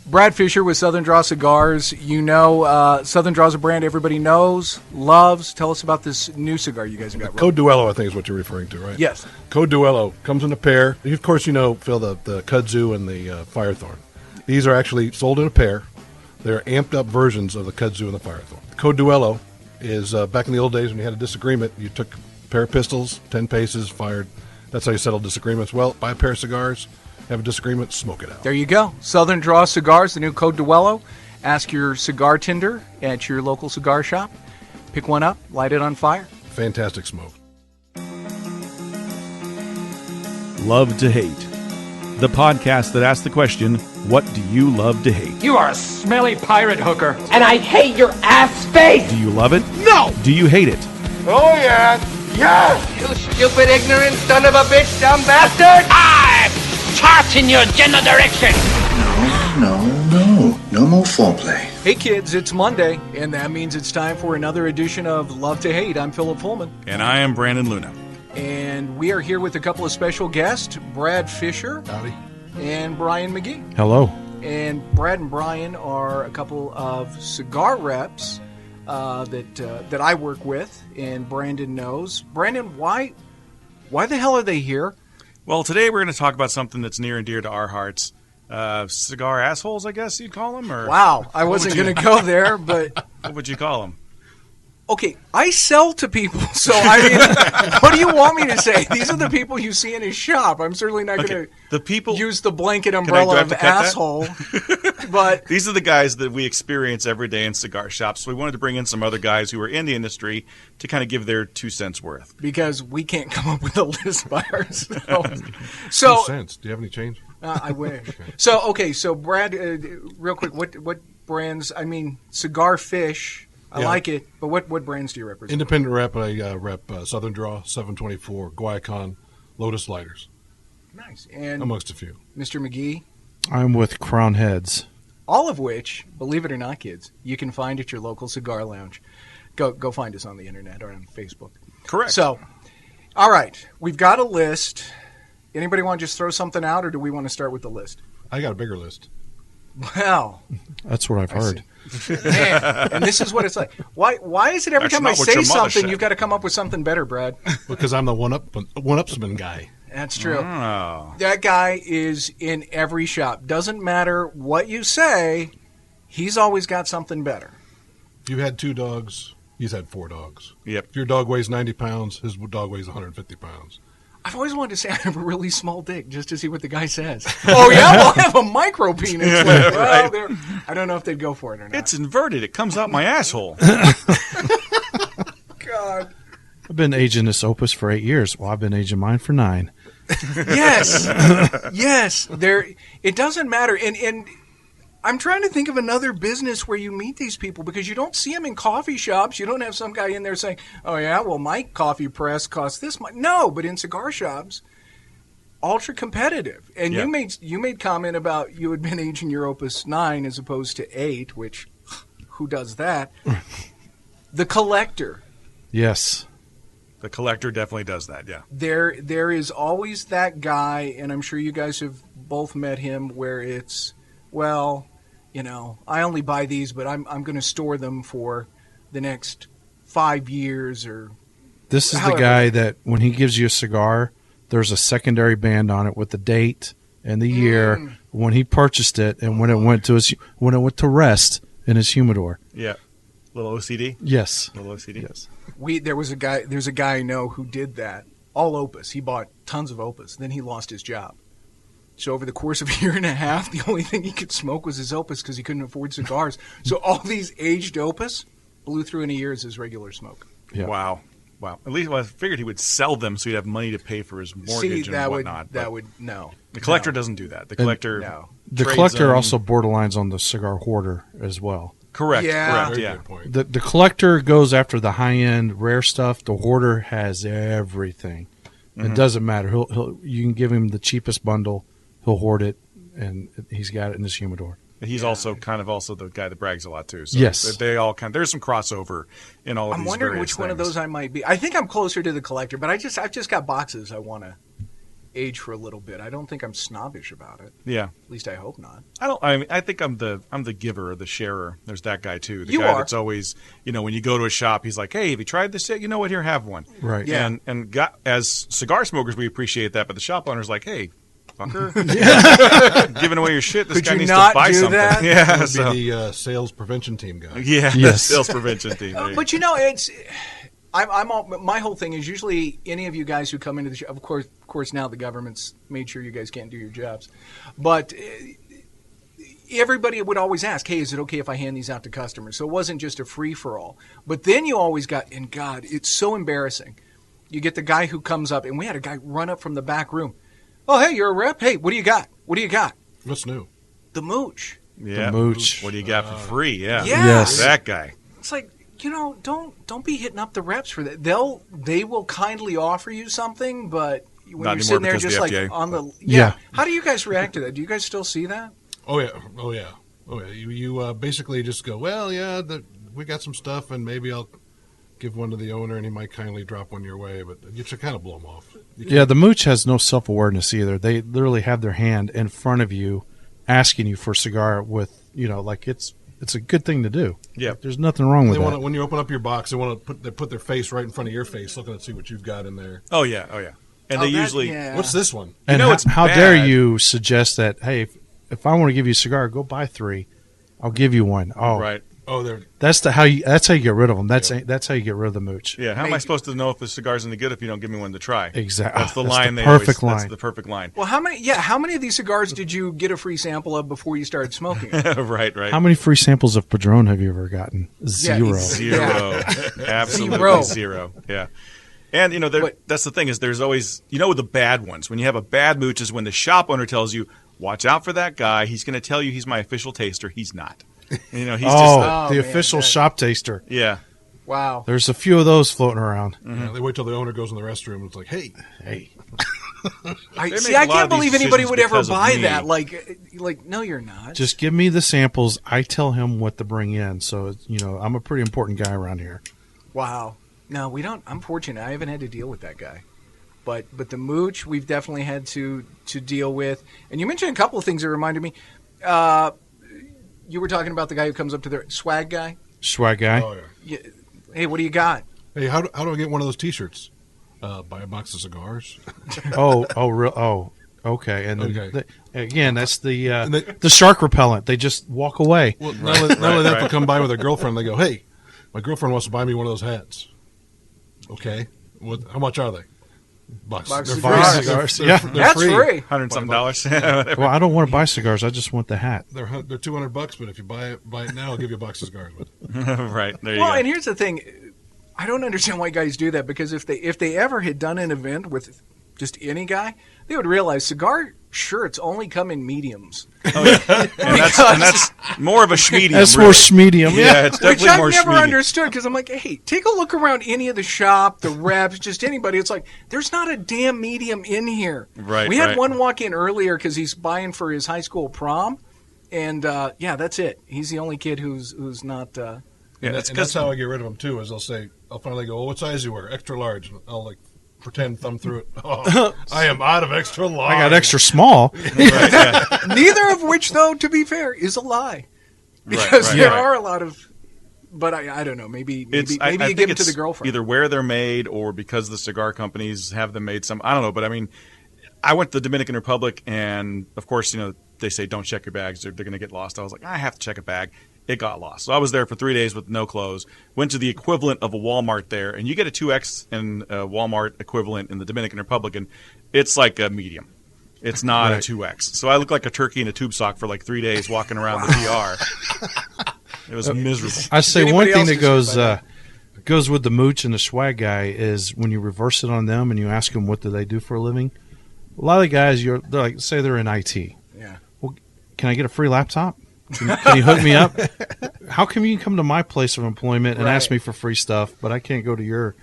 Brad Fisher with Southern Draw Cigars. You know, Southern Draw is a brand everybody knows, loves. Tell us about this new cigar you guys have got. Code Duello, I think, is what you're referring to, right? Yes. Code Duello comes in a pair. Of course, you know, Phil, the kudzu and the firethorn. These are actually sold in a pair. They're amped-up versions of the kudzu and the firethorn. Code Duello is, back in the old days when you had a disagreement, you took a pair of pistols, 10 paces, fired. That's how you settled disagreements. Well, buy a pair of cigars, have a disagreement, smoke it out. There you go. Southern Draw Cigars, the new Code Duello. Ask your cigar tender at your local cigar shop. Pick one up, light it on fire. Fantastic smoke. Love to Hate, the podcast that asks the question, what do you love to hate? You are a smelly pirate hooker. And I hate your ass face! Do you love it? No! Do you hate it? Oh, yeah. Yes! You stupid, ignorant son of a bitch, dumb bastard! I toss in your general direction! No more foreplay. Hey kids, it's Monday, and that means it's time for another edition of Love to Hate. I'm Philip Pullman. And I am Brandon Luna. And we are here with a couple of special guests, Brad Fisher. Howdy. And Brian McGee. Hello. And Brad and Brian are a couple of cigar reps that I work with, and Brandon knows. Brandon, why the hell are they here? Well, today we're going to talk about something that's near and dear to our hearts. Cigar assholes, I guess you'd call them? Or Wow, I wasn't going to go there, but... What would you call them? Okay, I sell to people, so I mean, what do you want me to say? These are the people you see in his shop. I'm certainly not going to use the blanket umbrella of asshole. But these are the guys that we experience every day in cigar shops. So we wanted to bring in some other guys who are in the industry to kind of give their 2 cents worth. Because we can't come up with a list by ourselves. So, 2 cents. Do you have any change? I wish. So Brad, real quick, what brands? I mean, Cigar Fish. I like it, but what brands do you represent? Independent rep, I rep Southern Draw, 724, Guayacon, Lotus Lighters. Nice. And amongst a few. Mr. McGee? I'm with Crown Heads. All of which, believe it or not, kids, you can find at your local cigar lounge. Go find us on the internet or on Facebook. Correct. So, all right, we've got a list. Anybody want to just throw something out, or do we want to start with the list? I got a bigger list. Well, that's what I've heard. Man, and this is what it's like. Why is it every time I say something, you've got to come up with something better, Brad? Because I'm the one-upsman guy. That's true. Oh. That guy is in every shop. Doesn't matter what you say, he's always got something better. If you had 2 dogs, he's had 4 dogs. Yep. If your dog weighs 90 pounds, his dog weighs 150 pounds. I've always wanted to say I have a really small dick just to see what the guy says. Oh, yeah? Well, I have a micro penis. Well, I don't know if they'd go for it or not. It's inverted. It comes out my asshole. God. I've been aging this Opus for 8 years. Well, I've been aging mine for 9. Yes. Yes. It doesn't matter. And I'm trying to think of another business where you meet these people because you don't see them in coffee shops. You don't have some guy in there saying, oh, yeah, well, my coffee press costs this much. No, but in cigar shops, ultra competitive. And yeah. you made comment about you had been aging your Opus 9 as opposed to 8, which who does that? The collector. Yes. The collector definitely does that, yeah. There is always that guy, and I'm sure you guys have both met him, where it's, well, you know, I only buy these, but I'm going to store them for the next 5 years or This is however. the guy that when he gives you a cigar, there's a secondary band on it with the date and the year when he purchased it and when it went to rest in his humidor. Yeah. Little OCD? Yes. Little OCD? Yes. There's a guy I know who did that. All Opus. He bought tons of Opus. Then he lost his job. So over the course of a year and a half, the only thing he could smoke was his Opus because he couldn't afford cigars. So all these aged Opus blew through in a year as his regular smoke. Yeah. Wow. At least I figured he would sell them so he'd have money to pay for his mortgage and whatnot. No. The collector doesn't do that. The collector The collector also borderlines on the cigar hoarder as well. Correct. Yeah. Correct. Very Yeah. good point. The collector goes after the high-end rare stuff. The hoarder has everything. It doesn't matter. You can give him the cheapest bundle. He'll hoard it, and he's got it in his humidor. He's also the guy that brags a lot too. So Yes. they all there's some crossover in all of I'm these wondering various which one of things. those I might be. I think I'm closer to the collector, but I've just got boxes I want to. age for a little bit. I don't think I'm snobbish about it. Yeah. At least I hope not. I think I'm the giver or the sharer. There's that guy too. The You guy are. that's always, when you go to a shop, he's like, "Hey, have you tried this yet? You know what? Here, have one." Right. Yeah. And as cigar smokers, we appreciate that, but the shop owner's like, "Hey, fucker, giving away your shit. This Could guy you needs not to buy do something." that? Yeah. That would So, be the sales prevention team guy. yeah. Yes. Sales prevention team. But it's. I'm all, my whole thing is usually any of you guys who come into the show. Of course, now the government's made sure you guys can't do your jobs, but everybody would always ask, "Hey, is it okay if I hand these out to customers?" So it wasn't just a free for all. But then you always got, and God, it's so embarrassing. You get the guy who comes up, and we had a guy run up from the back room. "Oh, hey, you're a rep. Hey, what do you got? What do you got?" What's new? The mooch. Yeah. The mooch. What do you got for free? Yeah. Yes. That guy. It's like, don't be hitting up the reps for that. They will kindly offer you something, but when Not you're sitting there anymore because just of the like FDA. on the Yeah. How do you guys react to that? Do you guys still see that? Oh yeah. You basically just go, well, yeah, we got some stuff, and maybe I'll give one to the owner, and he might kindly drop one your way. But you should kind of blow them off. Yeah, the mooch has no self-awareness either. They literally have their hand in front of you, asking you for a cigar with, like it's a good thing to do. Yeah. There's nothing wrong with They that. want when you open up your box, they want to put their face right in front of your face, looking to see what you've got in there. Oh yeah. And they usually. What's this one? And it's how dare bad. you suggest that, hey, if I want to give you a cigar, go buy 3. I'll give you one. Oh, Right. Oh, they're That's how you get rid of them. That's how you get rid of the mooch. Yeah. How am I supposed to know if the cigar's any good if you don't give me one to try? Exactly. That's the That's line. the they perfect always, line. That's the perfect line. Well, how many of these cigars did you get a free sample of before you started smoking? right. How many free samples of Padron have you ever gotten? 0. Zero. Absolutely Zero. zero. Yeah. And, that's the thing is there's always, the bad ones. When you have a bad mooch is when the shop owner tells you, watch out for that guy. He's going to tell you he's my official taster. He's not. He's just Oh, the man, official that- shop taster. yeah. Wow. There's a few of those floating around. yeah, they wait till the owner goes in the restroom and it's like, hey, I make a lot can't of these believe anybody decisions would ever because of buy me. that. Like, no, you're not. Just give me the samples. I tell him what to bring in. So, I'm a pretty important guy around here. Wow. No, we don't. I'm fortunate. I haven't had to deal with that guy. But the mooch, we've definitely had to deal with. And you mentioned a couple of things that reminded me. You were talking about the guy who comes up to the swag guy. Swag guy. oh yeah. Hey, what do you got? Hey, how do I get one of those T-shirts? Buy a box of cigars. Okay. And then Okay. again, that's And they- the shark repellent. They just walk away. Well, not only that, they'll come by with their girlfriend. They go, hey, my girlfriend wants to buy me one of those hats. Okay, how much are they? Box They're of free. cigars. They're Yeah. they're That's free. $100 Well, I don't want to buy cigars. I just want the hat. They're $200, but if you buy it now, I'll give you a box of cigars with it. right. There you Well, go. and here's the thing. I don't understand why guys do that, because if they ever had done an event with just any guy, they would realize cigar shirts only come in mediums. and that's more of a schmedium. That's really. more schmedium. Yeah, it's Which definitely I've more never schmedium. understood, because I'm like, hey, take a look around any of the shop, the reps, just anybody. It's like, there's not a damn medium in here. Right, We had right. one walk in earlier because he's buying for his high school prom, and that's it. He's the only kid who's not. Yeah, And that's that's how I get rid of them too. Is I'll finally go, what size you wear? Extra large. And I'll pretend thumb through it. Oh, I am out of extra large. I got extra small. Neither of which, though, to be fair, is a lie, because there are a lot of. But I don't know. Maybe I you think give them to it's the girlfriend. either where they're made or because the cigar companies have them made. I don't know, but I mean, I went to the Dominican Republic, and of course, they say don't check your bags; they're going to get lost. I was like, I have to check a bag. It got lost, so I was there for 3 days with no clothes. Went to the equivalent of a Walmart there, and you get a 2X in a Walmart equivalent in the Dominican Republic, and it's like a medium. It's not a 2X. So I look like a turkey in a tube sock for 3 days walking around the DR. It was miserable. I say Anybody one thing else that disagree goes with the mooch and the swag guy is when you reverse it on them and you ask them what do they do for a living. A lot of the guys, they're like, say they're in IT. Yeah. Well, can I get a free laptop? Can you hook me up? How come you can come to my place of employment and ask Right. me for free stuff, but I can't go to your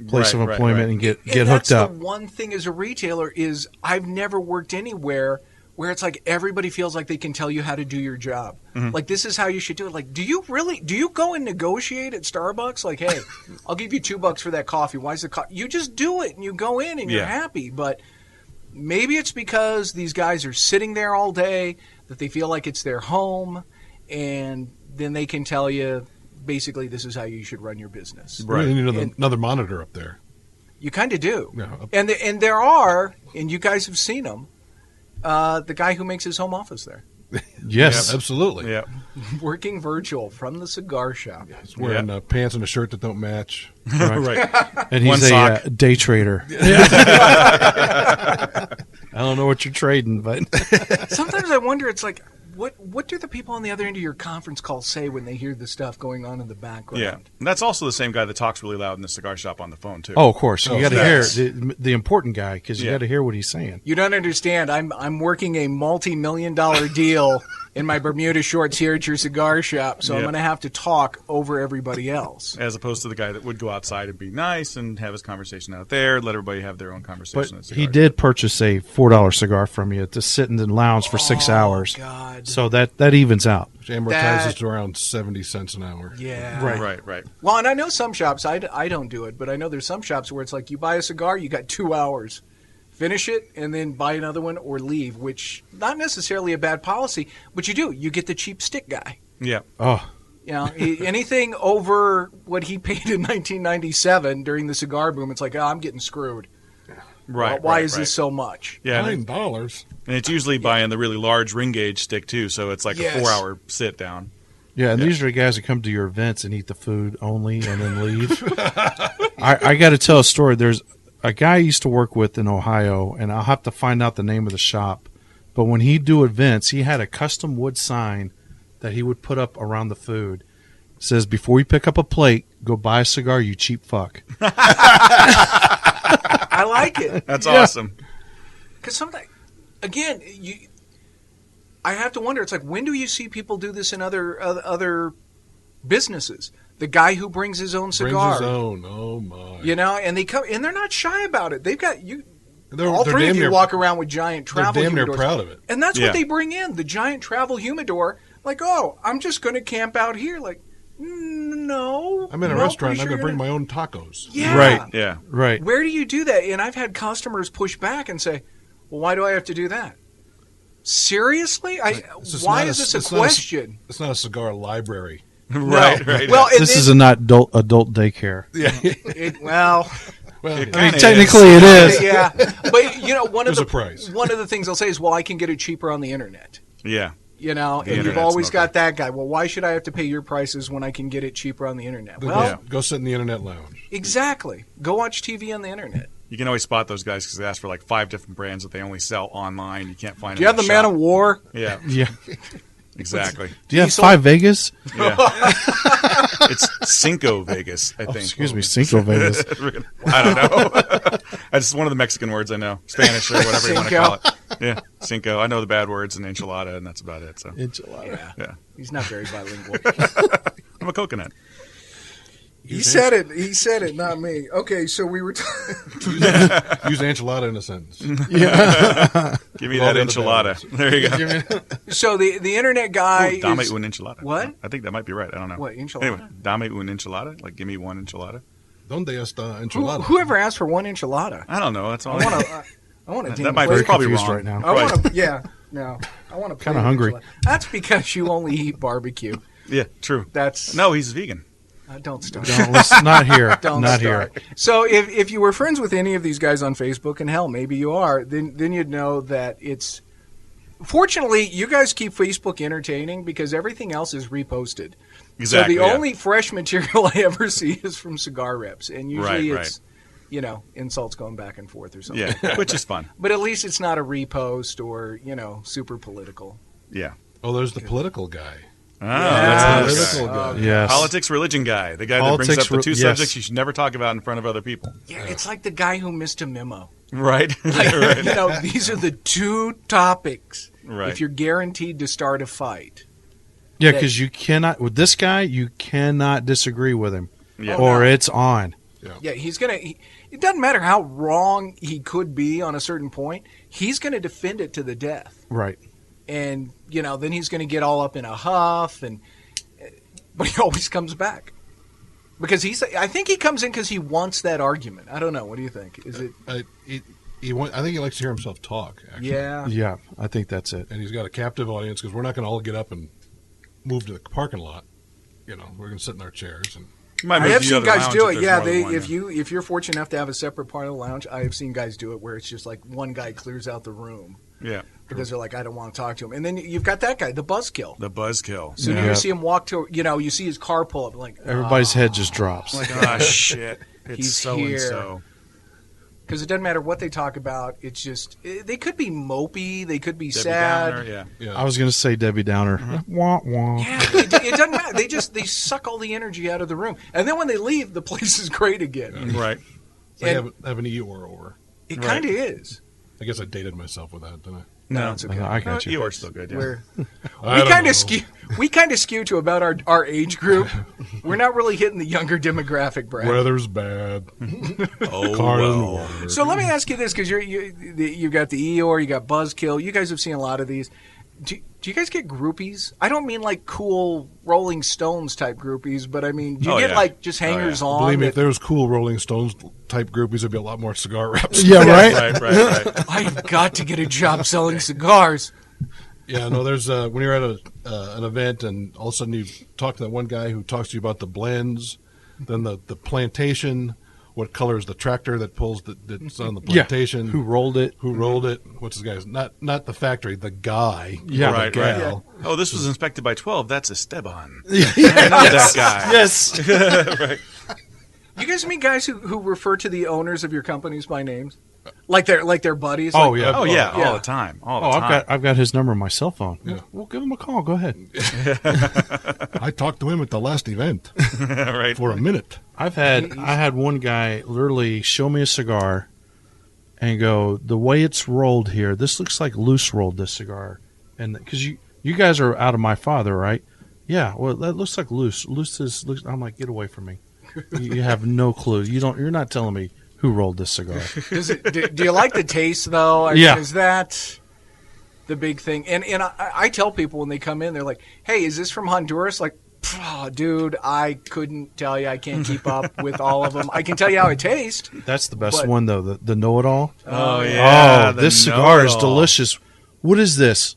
place Right, of right, employment right. and get And hooked that's up? the one thing as a retailer is I've never worked anywhere where it's like everybody feels like they can tell you how to do your job. Like, this is how you should do it. Like, do you go and negotiate at Starbucks? Like, hey, I'll give you $2 for that coffee. Why is the coffee? You just do it and you go in and you're Yeah. happy. But maybe it's because these guys are sitting there all day that they feel like it's their home, and then they can tell you, basically, this is how you should run your business. Right. You need another monitor up there. You kind of do. Yeah. And there are, and you guys have seen them, the guy who makes his home office there. Yes. Yeah, absolutely. Yeah. Working virtual from the cigar shop. He's wearing pants and a shirt that don't match. Right. And One he's sock. a day trader. I don't know what you're trading, but Sometimes I wonder, it's like, what do the people on the other end of your conference call say when they hear the stuff going on in the background? Yeah. And that's also the same guy that talks really loud in the cigar shop on the phone, too. oh, of course, you got to hear yes. the important guy because you Yeah. got to hear what he's saying. You don't understand. I'm working a multi-million-dollar deal in my Bermuda shorts here at your cigar shop, so I'm Yeah. going to have to talk over everybody else. As opposed to the guy that would go outside and be nice and have his conversation out there, let everybody have their own conversation. But at the he cigar did purchase a $4 cigar from you to sit in the lounge for 6 hours. God. So that evens out. Which amortizes to around 70 cents an hour. Yeah. shop. Right. Well, and I know some shops, I don't do it, but I know there's some shops where it's like you buy a cigar, you got 2 hours. Finish it, and then buy another one or leave, which not necessarily a bad policy, but you do. You get the cheap stick guy. Yeah. Oh, You know, anything over what he paid in 1997 during the cigar boom, it's like, oh, I'm getting screwed. Right. Why right, is this so much? Yeah. $9. And it's usually buying the really large ring gauge stick, too, so it's like Yes. a 4-hour sit down. yeah, and these are the guys that come to your events and eat the food only and then leave. I got to tell a story. There's a guy I used to work with in Ohio, and I'll have to find out the name of the shop. But when he'd do events, he had a custom wood sign that he would put up around the food. It says, before you pick up a plate, go buy a cigar, you cheap fuck. I like it. That's awesome. Because sometimes, again, I have to wonder, it's like, when do you see people do this in other businesses? The guy who brings his own cigar. Brings his own. Oh, my. You know, and they come, and they're not shy about it. They've got you. They're All three damn of you near- walk around with giant They're travel damn near humidors. proud of it. And that's Yeah. what they bring in, the giant travel humidor. Like, oh, I'm just going to camp out here. Like, no. I'm in a Nope, restaurant. we I'm sure going to bring gonna- my own tacos. Yeah. Right. Yeah. Right. Where do you do that? And I've had customers push back and say, well, why do I have to do that? Seriously? It's just Why not is this a it's not question? It's not a cigar library. Right. Well, and This then- is an adult daycare. Yeah. well, Well, It I mean, kinda technically it is. yeah. But, you know, one of There's a price. one of the things they'll say is, well, I can get it cheaper on the internet. Yeah. You know, and you've internet's always no got that guy. Well, why should I have to pay your prices when I can get it cheaper on the internet? Then Well, go sit in the internet lounge. exactly. Go watch TV on the internet. You can always spot those guys because they ask for like 5 different brands that they only sell online. You can't find Do you have them the in Man shop. of War? Yeah. Yeah. Exactly. Do you have Diesel? 5 Vegas? Yeah. It's Cinco Vegas, I think. Excuse me, Cinco Vegas. I don't know. That's one of the Mexican words I know. Spanish or whatever you want to Cinco. call it. Yeah, Cinco. I know the bad words and enchilada, and that's about it. So Yeah. yeah, He's not very bilingual. I'm a coconut. He said it. He said it, not me. Okay, so we were Use enchilada in a sentence. Give me All that the other enchilada. There you go. So the internet guy Ooh, dame is, un enchilada. What? I think that might be right. I don't know. What, enchilada? Anyway, dame un enchilada. Like, give me one enchilada. Donde está enchilada? whoever asked for one enchilada? I don't know. That's all. I want to. I want to. that might be Very probably confused wrong. right now. I want to. Yeah. No. I want to. Kinda hungry. That's because you only eat barbecue. Yeah, true. That's No, he's vegan. Don't start. Don't, let's, not here. Don't not start. here. So if you were friends with any of these guys on Facebook, and hell, maybe you are, then you'd know that it's. Fortunately, you guys keep Facebook entertaining because everything else is reposted. Exactly. So the yeah. only fresh material I ever see is from cigar reps, and usually Right, it's insults going back and forth or something. Yeah, which is fun. But at least it's not a repost or super political. Yeah. Oh, there's the political guy. Oh, Yes. that's the Political guy. guy. Yes. Politics, religion guy. The guy that brings Politics, up the two yes. subjects you should never talk about in front of other people. Yeah, it's like the guy who missed a memo. Right. Like, right. these are the two topics. Right. If you're guaranteed to start a fight. Yeah, because you cannot, with this guy, you cannot disagree with him. Yeah. Or it's on. Yeah, he's going to – it doesn't matter how wrong he could be on a certain point. He's going to defend it to the death. Right. And, then he's going to get all up in a huff. But he always comes back. Because I think he comes in because he wants that argument. I don't know. What do you think? Is it I think he likes to hear himself talk, actually. Yeah. Yeah, I think that's it. And he's got a captive audience because we're not going to all get up and move to the parking lot. You know, we're going to sit in our chairs. And I have seen guys do it. Yeah, if you're fortunate enough to have a separate part of the lounge, I have seen guys do it where it's just like one guy clears out the room. Yeah. Because they're like, I don't want to talk to him. And then you've got that guy, the buzzkill. The buzzkill. So you see him walk to, you see his car pull up, like Everybody's head just drops. Like, ah, shit. It's He's so here. and so. Because it doesn't matter what they talk about. It's just they could be mopey, they could be Debbie sad. Downer, yeah. I was going to say Debbie Downer. Wah, wah. Yeah, it doesn't matter. They suck all the energy out of the room, and then when they leave, the place is great again. Right. I have an Eeyore over. It kind of is. I guess I dated myself with that, didn't I? No, it's okay. I got you. You are still good, yeah. We kind of skew to about our age group. We're not really hitting the younger demographic, Brad. Weather's bad. Oh, Car doesn't well. work. So let me ask you this, because you've got the Eeyore, you got Buzzkill. You guys have seen a lot of these. Do you guys get groupies? I don't mean like cool Rolling Stones type groupies, but I mean, do you get like just hangers on? Believe me, if there was cool Rolling Stones type groupies, there'd be a lot more cigar wraps. Yeah, right? Right. I've got to get a job selling cigars. Yeah, no, there's when you're at an event and all of a sudden you talk to that one guy who talks to you about the blends, then the plantation, what color is the tractor that pulls that's on the plantation, Who rolled it? What's his guy's not the factory, the guy, Yeah, or the right. gal. Oh, this was inspected by 12. That's Esteban. Yeah. I know that guy. Yes. Right. You guys meet guys who refer to the owners of your companies by names, like they're buddies. Oh, like, yeah. Oh, yeah. Yeah. All the time. All the time. I've got his number on my cell phone. Yeah. We'll give him a call. Go ahead. I talked to him at the last event Right. for a minute. I had one guy literally show me a cigar and go, the way it's rolled here, this looks like loose rolled, this cigar. And because you guys are out of my father, right? Yeah, well, that looks like loose. I'm like, get away from me. You have no clue. You're not telling me who rolled this cigar. Do you like the taste though? I mean, Yeah. is that the big thing? And I tell people when they come in, they're like, "Hey, is this from Honduras?" Like, oh, dude, I couldn't tell you. I can't keep up with all of them. I can tell you how it tastes. That's the best But- one, though, the know-it-all. Oh, yeah. the This cigar is know-it-all. delicious. What is this?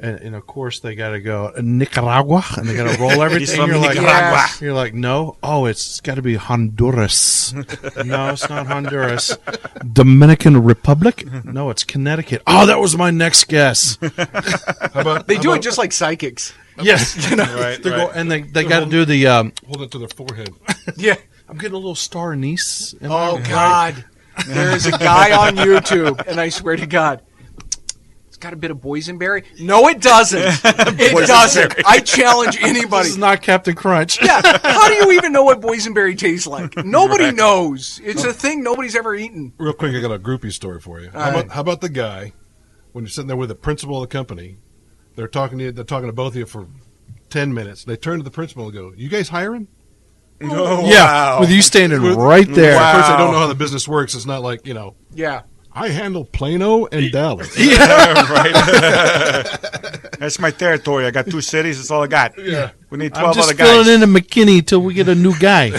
And of course, they got to go Nicaragua, and they got to roll everything. He's from You're like, Nicaragua. You're like, no. Oh, it's got to be Honduras. No, it's not Honduras. Dominican Republic? No, it's Connecticut. Oh, that was my next guess. They do it just like psychics. Yes, Right. They go, and they got to do the. Hold it to their forehead. Yeah. I'm getting a little star anise. Oh God, there is a guy on YouTube, and I swear to God, it's got a bit of boysenberry. No, it doesn't. It doesn't. I challenge anybody. This is not Captain Crunch. Yeah, how do you even know what boysenberry tastes like? Nobody knows. It's a thing nobody's ever eaten. Real quick, I got a groupie story for you. How about the guy when you're sitting there with the principal of the company? They're talking to you. They're talking to both of you for 10 minutes. They turn to the principal and go, "You guys hiring?" Oh, Yeah, wow. with you standing right there. Of course, they don't know how the business works. It's not like Yeah. I handle Plano and Dallas. Right. That's my territory. I got 2 cities. That's all I got. Yeah. We need I'm 12 just other guys. filling in a McKinney till we get a new guy.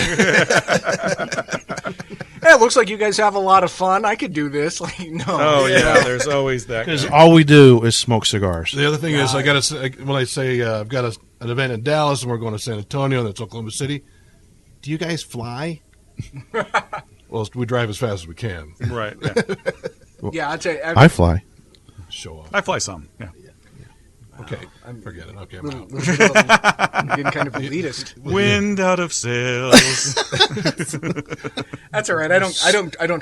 Yeah, it looks like you guys have a lot of fun. I could do this. Like, no. Oh, yeah. There's always that. Because guy. all we do is smoke cigars. The other thing is, I got to when I say I've got an event in Dallas and we're going to San Antonio and that's Oklahoma City. Do you guys fly? Well, we drive as fast as we can. Right. Yeah. Yeah, I'll tell you. I fly. Show off. I fly some. Yeah. Okay, forget it. Okay, I'm out. I'm getting kind of elitist. Wind out of sails. That's all right. I don't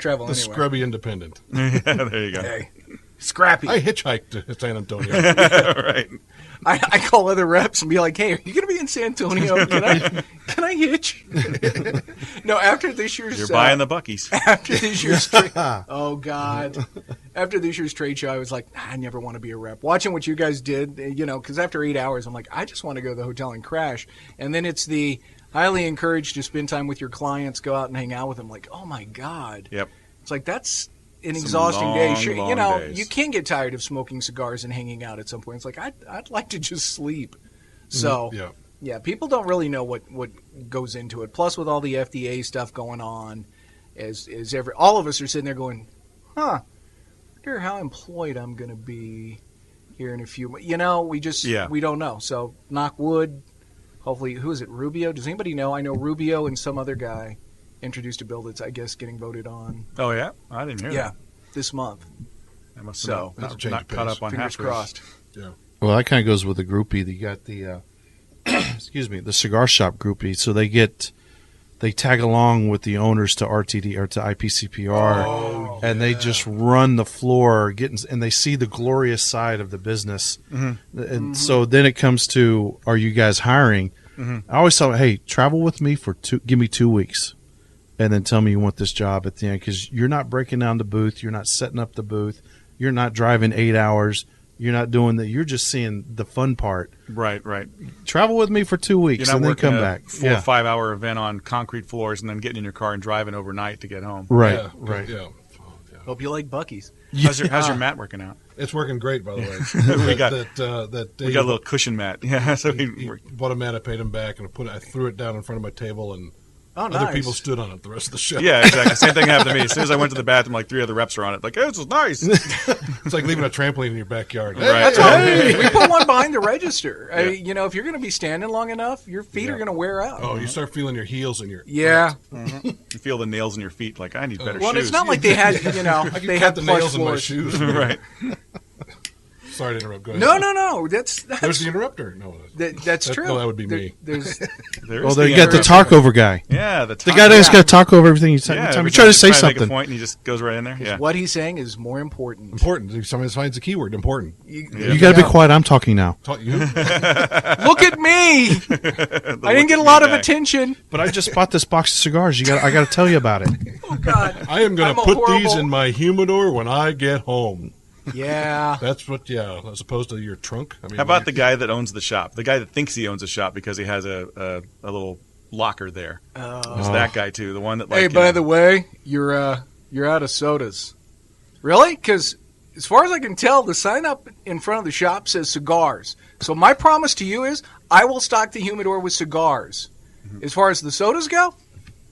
travel The anywhere. scrubby independent. Yeah, there you go. Hey, scrappy. I hitchhiked to San Antonio. Right. I call other reps and be like, "Hey, are you going to be in San Antonio? Can I hitch?" No, after this year's You're buying the Buckies. after this year's oh God, after this year's trade show, I was like, I never want to be a rep. Watching what you guys did, because after 8 hours, I'm like, I just want to go to the hotel and crash. And then it's the highly encouraged to spend time with your clients, go out and hang out with them. Like, oh my God, Yep. it's like that's an Some exhausting day. long, Sure, long days. you can get tired of smoking cigars and hanging out at some point. It's like I'd like to just sleep. So Yeah. yeah, people don't really know what goes into it. Plus, with all the FDA stuff going on, all of us are sitting there going, "Huh, wonder how employed I'm going to be here in a few months. You know, we don't know. So knock wood. Hopefully, who is it? Rubio? Does anybody know? I know Rubio and some other guy introduced a bill that's, I guess, getting voted on. Oh, yeah? I didn't hear that. Yeah, this month. I must So, have not caught up on Fingers half crossed. Yeah. Well, that kind of goes with the groupie. You got the, excuse me, the cigar shop groupie. So they tag along with the owners to RTD or to IPCPR, and they just run the floor, and they see the glorious side of the business. And so then it comes to, are you guys hiring? I always tell them, hey, travel with me give me 2 weeks, and then tell me you want this job at the end, because you're not breaking down the booth, you're not setting up the booth, you're not driving 8 hours. You're not doing that. You're just seeing the fun part. Right. Travel with me for 2 weeks and then come back. 4 or 5 hour event on concrete floors and then getting in your car and driving overnight to get home. Right. Yeah, Right. Yeah. Hope you like Buc-ee's. How's your mat working out? It's working great, by the way. We got that we got a little cushion mat. Yeah, so he bought a mat. I paid him back, and I threw it down in front of my table, and nice. other people stood on it the rest of the show. Yeah, exactly. Same thing happened to me. As soon as I went to the bathroom, like 3 other reps are on it. Like, hey, this is nice. It's like leaving a trampoline in your backyard. Right. That's why we put one behind the register. You know, if you're going to be standing long enough, your feet are going to wear out. Oh, you start feeling your heels and your Yeah. You feel the nails in your feet. Like, I need better Well, shoes. it's not like they had, they had the plush nails in my floors. shoes. Right. Sorry to interrupt. Go ahead. No. That's There's the interrupter. No, that's true. No, that would be me. There's There's You got the talk over guy. Yeah, The guy that's got to talk over everything. Yeah, Every time every you try to say Make a something. point and he just goes right in there. Yeah. what he's saying is more important. Important. Somebody finds the keyword. Important. You got to be quiet. I'm talking now. You? Look at me. I didn't get a lot of attention. But I just bought this box of cigars. I got to tell you about it. Oh God. I am going I'm to a put horrible- these in my humidor when I get home. Yeah. That's what. Yeah, as opposed to your trunk. I mean, How about the guy that owns the shop? The guy that thinks he owns a shop because he has a little locker there. It's that guy too. The one that Hey, by the way, you're out of sodas. Really? Because as far as I can tell, the sign up in front of the shop says cigars. So my promise to you is I will stock the humidor with cigars. As far as the sodas go,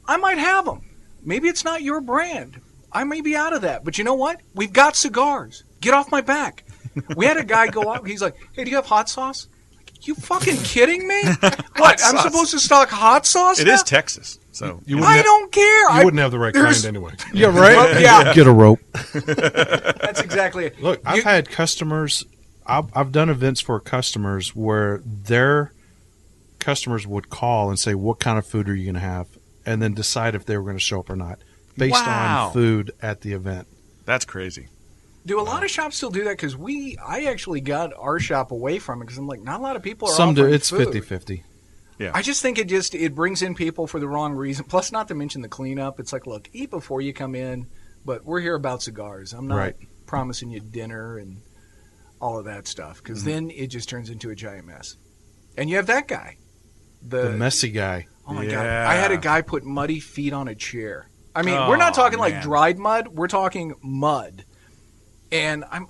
I might have them. Maybe it's not your brand. I may be out of that. But you know what? We've got cigars. Get off my back. We had a guy go out. He's like, hey, do you have hot sauce? Like, you fucking kidding me? What? I'm supposed to stock hot sauce It now? is Texas, so I don't care. You wouldn't have the right kind anyway. Yeah, right? Well, yeah. Get a rope. That's exactly it. Look, I've had customers. I've done events for customers where their customers would call and say, what kind of food are you going to have? And then decide if they were going to show up or not based on food at the event. that's crazy. Do a lot of shops still do that? Because I actually got our shop away from it because I'm like, not a lot of people are Some do. offering It's food. 50-50. Yeah. I just think it brings in people for the wrong reason. Plus, not to mention the cleanup. It's like, look, eat before you come in, but we're here about cigars. I'm not Right. promising you dinner and all of that stuff because then it just turns into a giant mess. And you have that guy. The messy guy. Oh, my God. Yeah. I had a guy put muddy feet on a chair. I mean, we're not talking like man. dried mud. We're talking mud. And I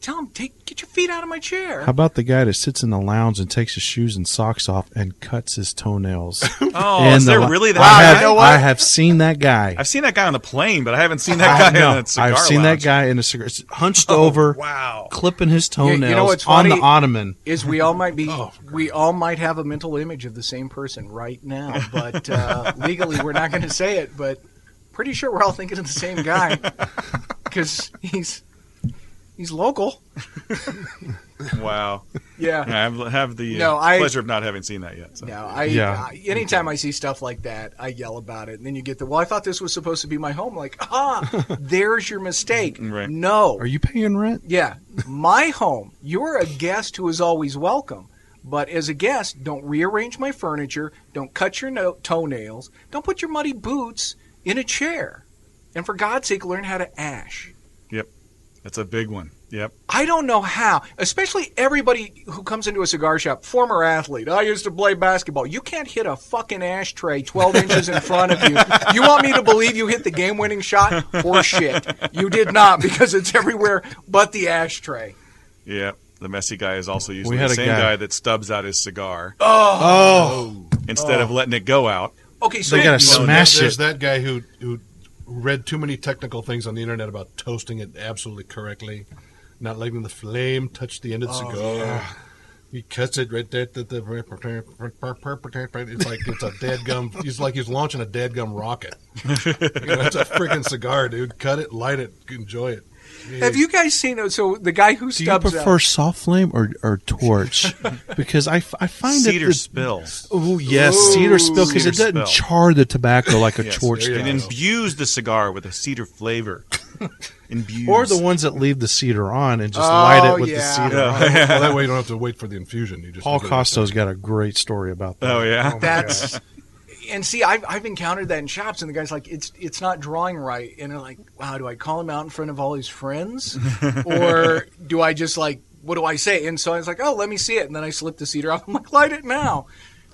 tell him, get your feet out of my chair. How about the guy that sits in the lounge and takes his shoes and socks off and cuts his toenails? Oh, in is there the really that Wow, guy? you know what? I have seen that guy. I've seen that guy on the plane, but I haven't seen that guy in a cigar I've seen lounge. that guy in a cigar, hunched over, Wow. clipping his toenails you know what's on the funny? ottoman. Is we all might be, we all might have a mental image of the same person right now, but legally we're not going to say it. But pretty sure we're all thinking of the same guy because he's local. Wow. Yeah. I have the No, pleasure of not having seen that yet. So. No, anytime I see stuff like that, I yell about it, and then you get I thought this was supposed to be my home. Like, there's your mistake. Right. No. Are you paying rent? Yeah, my home. You're a guest who is always welcome. But as a guest, don't rearrange my furniture. Don't cut your toenails. Don't put your muddy boots in a chair. And for God's sake, learn how to ash. Yep. That's a big one. Yep. I don't know how, especially everybody who comes into a cigar shop, former athlete. I used to play basketball. You can't hit a fucking ashtray 12 inches in front of you. You want me to believe you hit the game-winning shot? Horseshit. You did not because it's everywhere but the ashtray. Yep. The messy guy is also usually We had the a same guy. guy that stubs out his cigar Oh, instead of letting it go out. Okay, so They gotta smash There's it. that guy who read too many technical things on the internet about toasting it absolutely correctly, not letting the flame touch the end of the cigar. Yeah. He cuts it right there. It's like it's a dadgum. He's like he's launching a dadgum rocket. It's a freaking cigar, dude. Cut it, light it, enjoy it. Jeez. Have you guys seen? So the guy who stubs. Do you prefer soft flame or torch? Because I find cedar spill. Oh yes, cedar spill because it doesn't char the tobacco like a torch. It imbues the cigar with a cedar flavor. Imbues. Or the ones that leave the cedar on and just light it with the cedar on. Well, that way you don't have to wait for the infusion. You just Paul Costo's got a great story about that. Oh yeah, that's. And see, I've encountered that in shops, and the guy's like, it's not drawing right. And they're like, wow, do I call him out in front of all his friends? Or do I just like, what do I say? And so I was like, oh, let me see it. And then I slipped the cedar off. I'm like, light it now.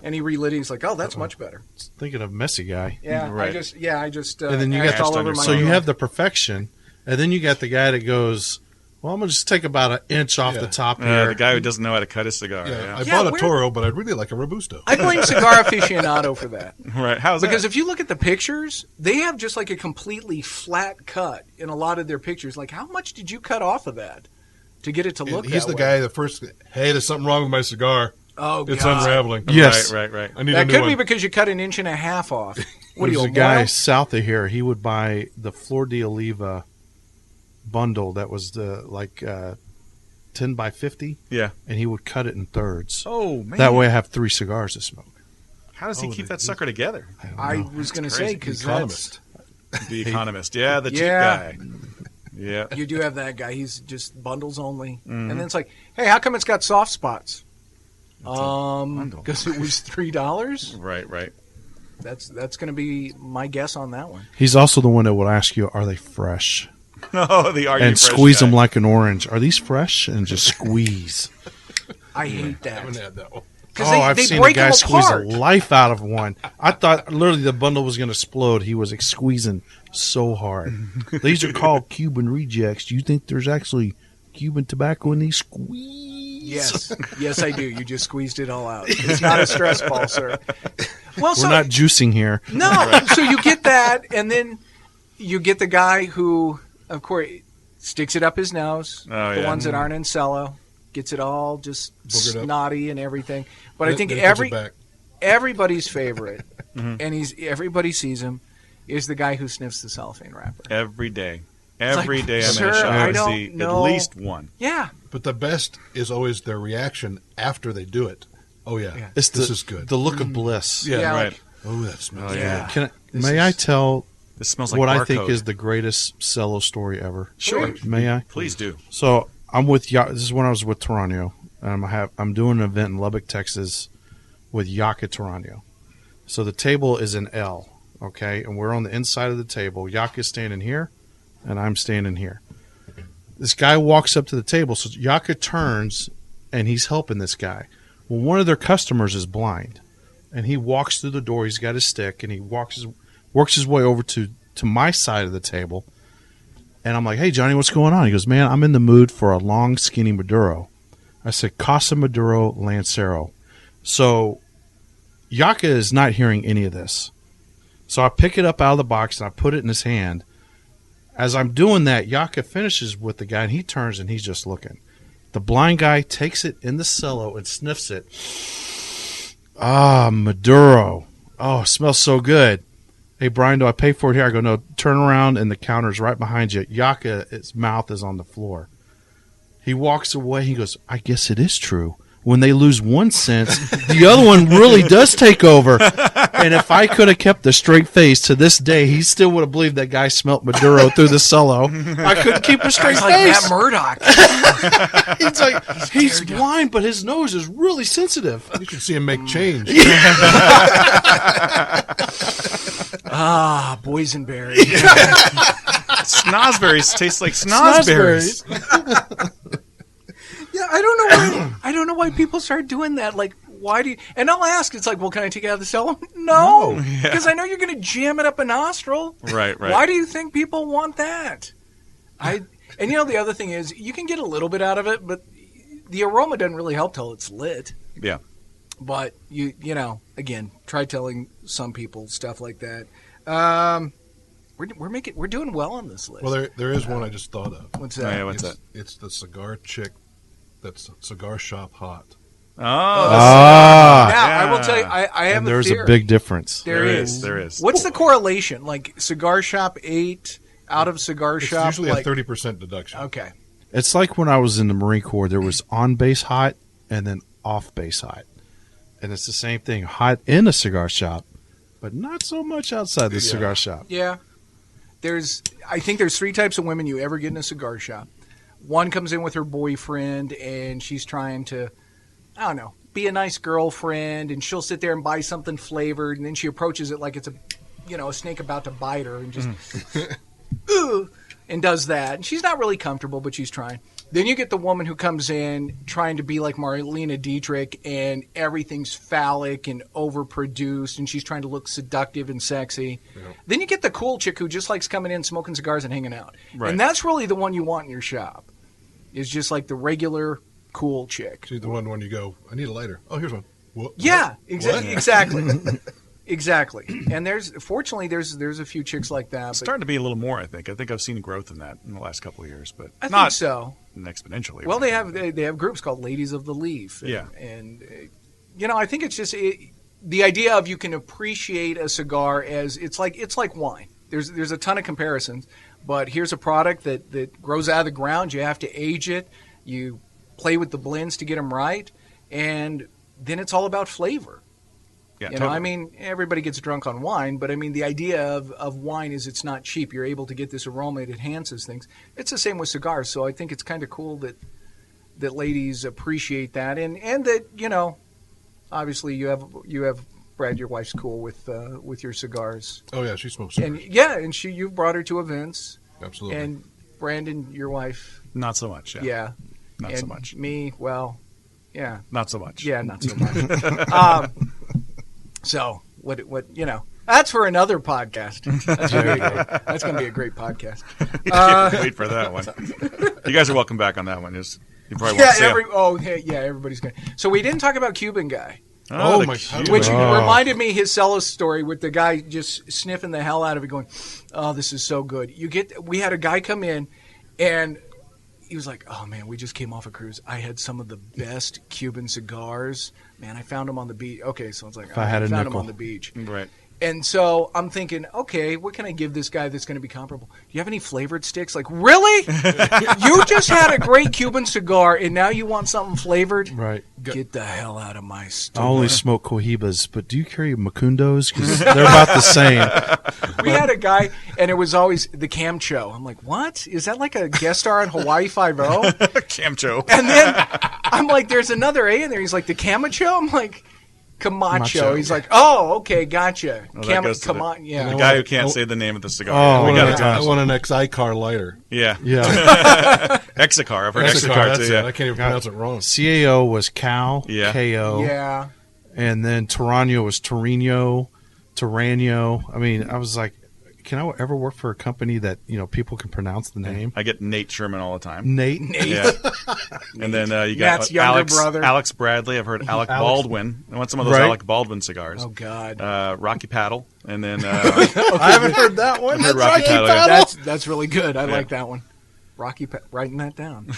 And he relit it. He's like, oh, that's much better. Thinking of messy guy. Yeah, right. I just and then you got all over my so you have the perfection, and then you got the guy that goes, well, I'm going to just take about an inch off the top here. The guy who doesn't know how to cut his cigar. I bought a Toro, but I'd really like a Robusto. I blame Cigar Aficionado for that. Right. How's that? Because if you look at the pictures, they have just like a completely flat cut in a lot of their pictures. Like, how much did you cut off of that to get it to look He's that the way? guy that first, hey, there's something wrong with my cigar. Oh, it's God. unraveling. Yes. Right. I need that a new could one. be because you cut an inch and a half off. What are you, There's a a guy moron? south of here. He would buy the Flor de Oliva bundle that was the 10 by 50. Yeah. And he would cut it in thirds. Oh man. That way I have 3 cigars to smoke. How does he keep that sucker together? I was going to say because Economist. The Economist. Yeah, the cheap guy. Yeah. You do have that guy. He's just bundles only. And then it's like, hey, how come it's got soft spots? Because it was $3. Right. That's going to be my guess on that one. He's also the one that would ask you, are they fresh? No, the Are You And Fresh squeeze guy. them like an orange. Are these fresh? And just squeeze. I hate that. I haven't had that one. Because I've they seen break a guy them squeeze apart. the life out of one. I thought literally the bundle was going to explode. He was squeezing so hard. These are called Cuban rejects. Do you think there's actually Cuban tobacco in these? Squeeze. Yes, I do. You just squeezed it all out. It's not a stress ball, sir. Well, We're not juicing here. No. So you get that, and then you get the guy who, of course, sticks it up his nose. Oh, the yeah. ones that aren't in cello. Gets it all just Boogered up. snotty and everything. But I think Then he puts it back. everybody's favorite, and everybody sees him, is the guy who sniffs the cellophane wrapper. Every day. It's Every like, day I'm in sir, a shop. I I don't see know. at least one. Yeah. But the best is always their reaction after they do it. Oh, yeah. It's This is good. The look of bliss. Yeah, Yeah, right. like, Oh, that smells yeah. May I tell This smells like what barcode. I think is the greatest cello story ever? Sure. May I? Please do. So I'm with this is when I was with Tarano. I'm doing an event in Lubbock, Texas, with Yaka Tarano. So the table is an L, okay, and we're on the inside of the table. Yaka's standing here, and I'm standing here. This guy walks up to the table, so Yaka turns, and he's helping this guy. Well, one of their customers is blind, and he walks through the door. He's got his stick, and he works his way over to my side of the table. And I'm like, hey, Johnny, what's going on? He goes, man, I'm in the mood for a long, skinny Maduro. I said, Casa Maduro Lancero. So Yaka is not hearing any of this. So I pick it up out of the box and I put it in his hand. As I'm doing that, Yaka finishes with the guy and he turns and he's just looking. The blind guy takes it in the cello and sniffs it. Ah, Maduro. Oh, it smells so good. Hey, Brian, do I pay for it here? I go, no, turn around and the counter's right behind you. Yaka, his mouth is on the floor. He walks away. He goes, I guess it is true. When they lose one sense, the other one really does take over. And if I could have kept a straight face to this day, he still would have believed that guy smelt Maduro through the cello. I couldn't keep a straight It's like face. Matt Murdock. It's like he's blind, but his nose is really sensitive. You should see him make change. Ah, boysenberry. Snozberries taste like snozberries. Yeah, I don't know why people start doing that. Like, why do you? And I'll ask. It's like, well, can I take it out of the cello? No, because I know you're going to jam it up a nostril. Right. Why do you think people want that? And the other thing is, you can get a little bit out of it, but the aroma doesn't really help till it's lit. Yeah. But you know, again, try telling some people stuff like that. we're doing well on this list. Well, there is one I just thought of. What's that? Yeah, what's that? It's the cigar chick that's cigar shop hot. Now, Yeah. I will tell you, I have And there's theory. a big difference. There is. There is. What's the correlation? Like cigar shop 8 out of cigar It's shop? usually like, a 30% deduction. Okay. It's like when I was in the Marine Corps, there was on-base hot and then off-base hot. And it's the same thing, hot in a cigar shop, but not so much outside the cigar shop. Yeah. I think there's 3 types of women you ever get in a cigar shop. One comes in with her boyfriend, and she's trying to, I don't know, be a nice girlfriend, and she'll sit there and buy something flavored, and then she approaches it like it's a snake about to bite her, and just, ooh, and does that. And she's not really comfortable, but she's trying. Then you get the woman who comes in trying to be like Marlene Dietrich, and everything's phallic and overproduced, and she's trying to look seductive and sexy. Yeah. Then you get the cool chick who just likes coming in, smoking cigars, and hanging out. Right. And that's really the one you want in your shop. Is just like the regular cool chick. See, the one when you go, I need a lighter. Oh, here's one. What? Yeah, What? exactly. Exactly. And fortunately there's a few chicks like that. It's starting to be a little more, I think. I think I've seen growth in that in the last couple of years, but I not think so. exponentially. Well, they have groups called Ladies of the Leaf. Yeah. And I think it's just the idea of you can appreciate a cigar as it's like wine. There's a ton of comparisons, but here's a product that grows out of the ground. You have to age it. You play with the blends to get them right, and then it's all about flavor. Yeah, You know, I mean, everybody gets drunk on wine, but I mean, the idea of wine is it's not cheap. You're able to get this aroma; it enhances things. It's the same with cigars, so I think it's kind of cool that ladies appreciate that, and that obviously you have Brad, your wife's cool with your cigars. Oh, yeah, she smokes cigars. And you've brought her to events. Absolutely. And Brandon, your wife, not so much. yeah, Not and so much. Me, well, yeah, Not so much. yeah, not so much. So what that's for another podcast. That's going to be a great podcast. Wait for that one. You guys are welcome back on that one. You probably won't say it. Everybody's going. So we didn't talk about Cuban guy, Oh, the my cute. God. which reminded me his Celis story with the guy just sniffing the hell out of it, going, "Oh, this is so good." We had a guy come in, and he was like, "Oh man, we just came off a cruise. I had some of the best Cuban cigars. Man, I found them on the beach." Okay, so it's like, I had a found them nickel. on the beach. Right. And so I'm thinking, okay, what can I give this guy that's going to be comparable? Do you have any flavored sticks? Like, really? You just had a great Cuban cigar, and now you want something flavored? Right. Get the hell out of my I store. only smoke Cohibas, but do you carry Macundos? Because they're about the same. We had a guy, and it was always the Camcho. I'm like, what? Is that like a guest star on Hawaii Five-0? Camcho. And then I'm like, there's another A in there. He's like, the Camacho? I'm like, Camacho. Macho. He's like, oh, okay, gotcha. Well, that goes to the yeah. guy who can't say the name of the cigar. Oh, we got yeah. to I talk. want an Exicar lighter. Yeah. Yeah. Exicar. I've heard Exicar, Exicar that's too. it. Yeah. I can't even pronounce it wrong. CAO was Cal, Yeah. KO. Yeah. And then Torano was Torino, Torano. I mean, I was like, can I ever work for a company that, people can pronounce the name? I get Nate Sherman all the time. Nate. Yeah. And then you got Matt's younger brother. Alex Bradley. I've heard Alec Baldwin. I want some of those Right. Alec Baldwin cigars. Oh, God. Rocky Paddle. And then I haven't heard that one. I've heard Rocky Paddle. Yeah. That's really good. I like that one. Writing that down.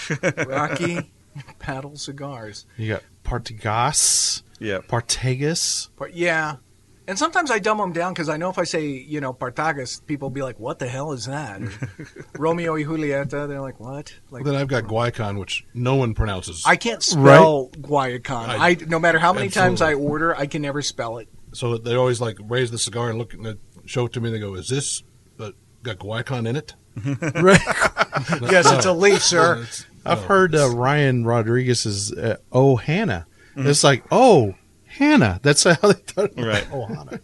Rocky Paddle Cigars. You got Partagas, Yeah. Partagas. But yeah. And sometimes I dumb them down because I know if I say, Partagas, people will be like, what the hell is that? Or Romeo y Julieta, they're like, what? Like, Then I've got Guaycon, which no one pronounces. I can't spell Guayacon. No matter how many times I Absolutely. order, I can never spell it. So they always raise the cigar and look and show it to me. And they go, "Is this got Guaycon in it?" Right. Yes, it's a leaf, sir. I've heard Ryan Rodriguez's "Oh Hannah." It's like, "Oh Hannah." That's how they thought. Right. Oh Hannah.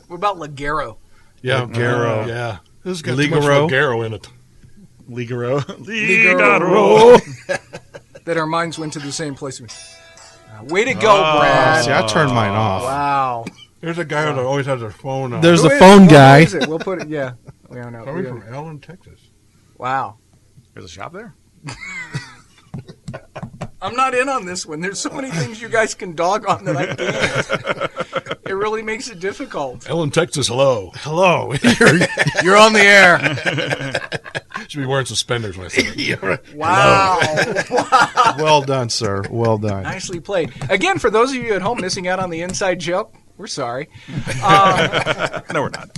What about Ligero? Yeah, Ligero. Yeah, this has got Ligero. too much Ligero in it. Ligero. That our minds went to the same place. Way to go, Brad. See, I turned mine off. Wow. There's a guy that always has their phone on. There's Who the is- phone who guy. is it? We'll put it, yeah. We don't know. Coming from Allen, Texas. Wow. There's a shop there? I'm not in on this one. There's so many things you guys can dog on that I can't. It really makes it difficult. Ellen, Texas, hello. Hello. You're on the air. Should be wearing suspenders when I say it. Wow. Well done, sir. Well done. Nicely played. Again, for those of you at home missing out on the inside joke, we're sorry. No, we're not.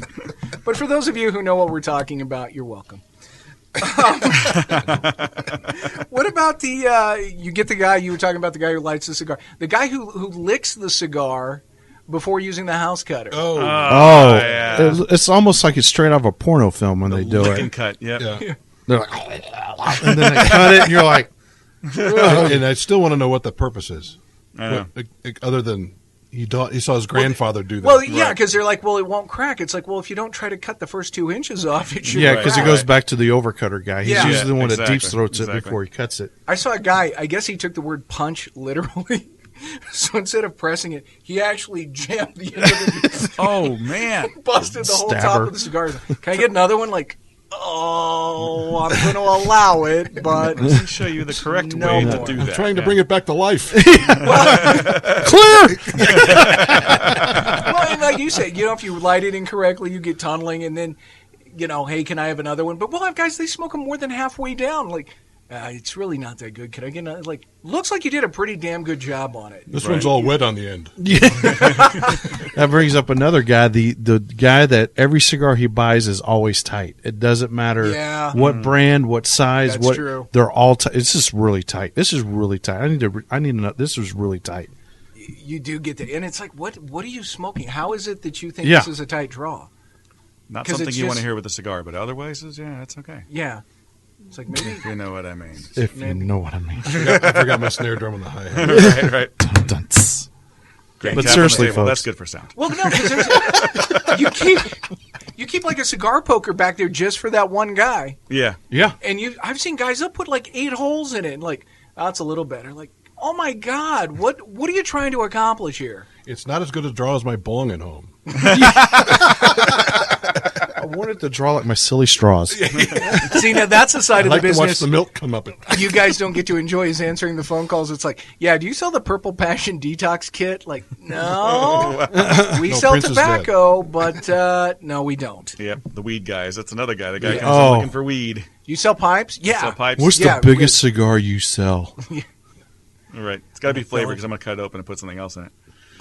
But for those of you who know what we're talking about, you're welcome. What about you get the guy, you were talking about the guy who lights the cigar. The guy who licks the cigar before using the house cutter. Oh, yeah. it's almost like it's straight out of a porno film when they do Lick it. and cut, yep. Yeah. They're like, and then they cut it, and you're like, And I still want to know what the purpose is. I know. Other than he saw his grandfather do that. Well, yeah, because they're like, well, it won't crack. It's like, well, if you don't try to cut the first 2 inches off, it should yeah, because it crack. goes back to the overcutter guy. He's Yeah. usually the one that Exactly. deep throats it Exactly. before he cuts it. I saw a guy, I guess he took the word punch literally. So instead of pressing it, he actually jammed the end of it. Oh, man. Busted the whole top Stabber. of the cigar. Can I get another one? Like, oh, I'm going to allow it, but Let me show you the correct No way more. to do I'm that. trying to Yeah. bring it back to life. well, and like you said, if you light it incorrectly, you get tunneling, and then, hey, can I have another one? But we'll have guys, they smoke them more than halfway down. Like, it's really not that good. Can I get another? Like, looks like you did a pretty damn good job on it. This one's all wet on the end. That brings up another guy, the guy that every cigar he buys is always tight. It doesn't matter Yeah. what brand, what size, That's what true. they're all tight. It's just really tight. This is really tight. I need to know. This is really tight. You do get that. And it's like, what are you smoking? How is it that you think Yeah. this is a tight draw? Not 'Cause something it's you want to just- hear with a cigar, but otherwise, yeah, it's okay. Yeah. It's like maybe. You know what I mean. If you know what I mean. I forgot my snare drum on the hi-hat. Right, right. Dun, dun, tss. Great But tap on the seriously, table. folks. That's good for sound. Well, no, because you keep like a cigar poker back there just for that one guy. Yeah. Yeah. And I've seen guys that put like 8 holes in it, and like, that's a little better. Like, oh my God, what are you trying to accomplish here? It's not as good a draw as my bong at home. I wanted to draw like my silly straws. See, now that's the side I of like the to watch business the milk come up. you guys don't get to enjoy is answering the phone calls. It's like, yeah, do you sell the Purple Passion Detox Kit? Like, no. We No, sell Prince is tobacco, but no, we don't. Yep. The weed guys. That's another guy. The guy comes Oh. in looking for weed. You sell pipes? Yeah. Sell pipes. What's Yeah, the biggest cigar you sell? Right. It's got to be flavored because I'm going to cut it open and put something else in it.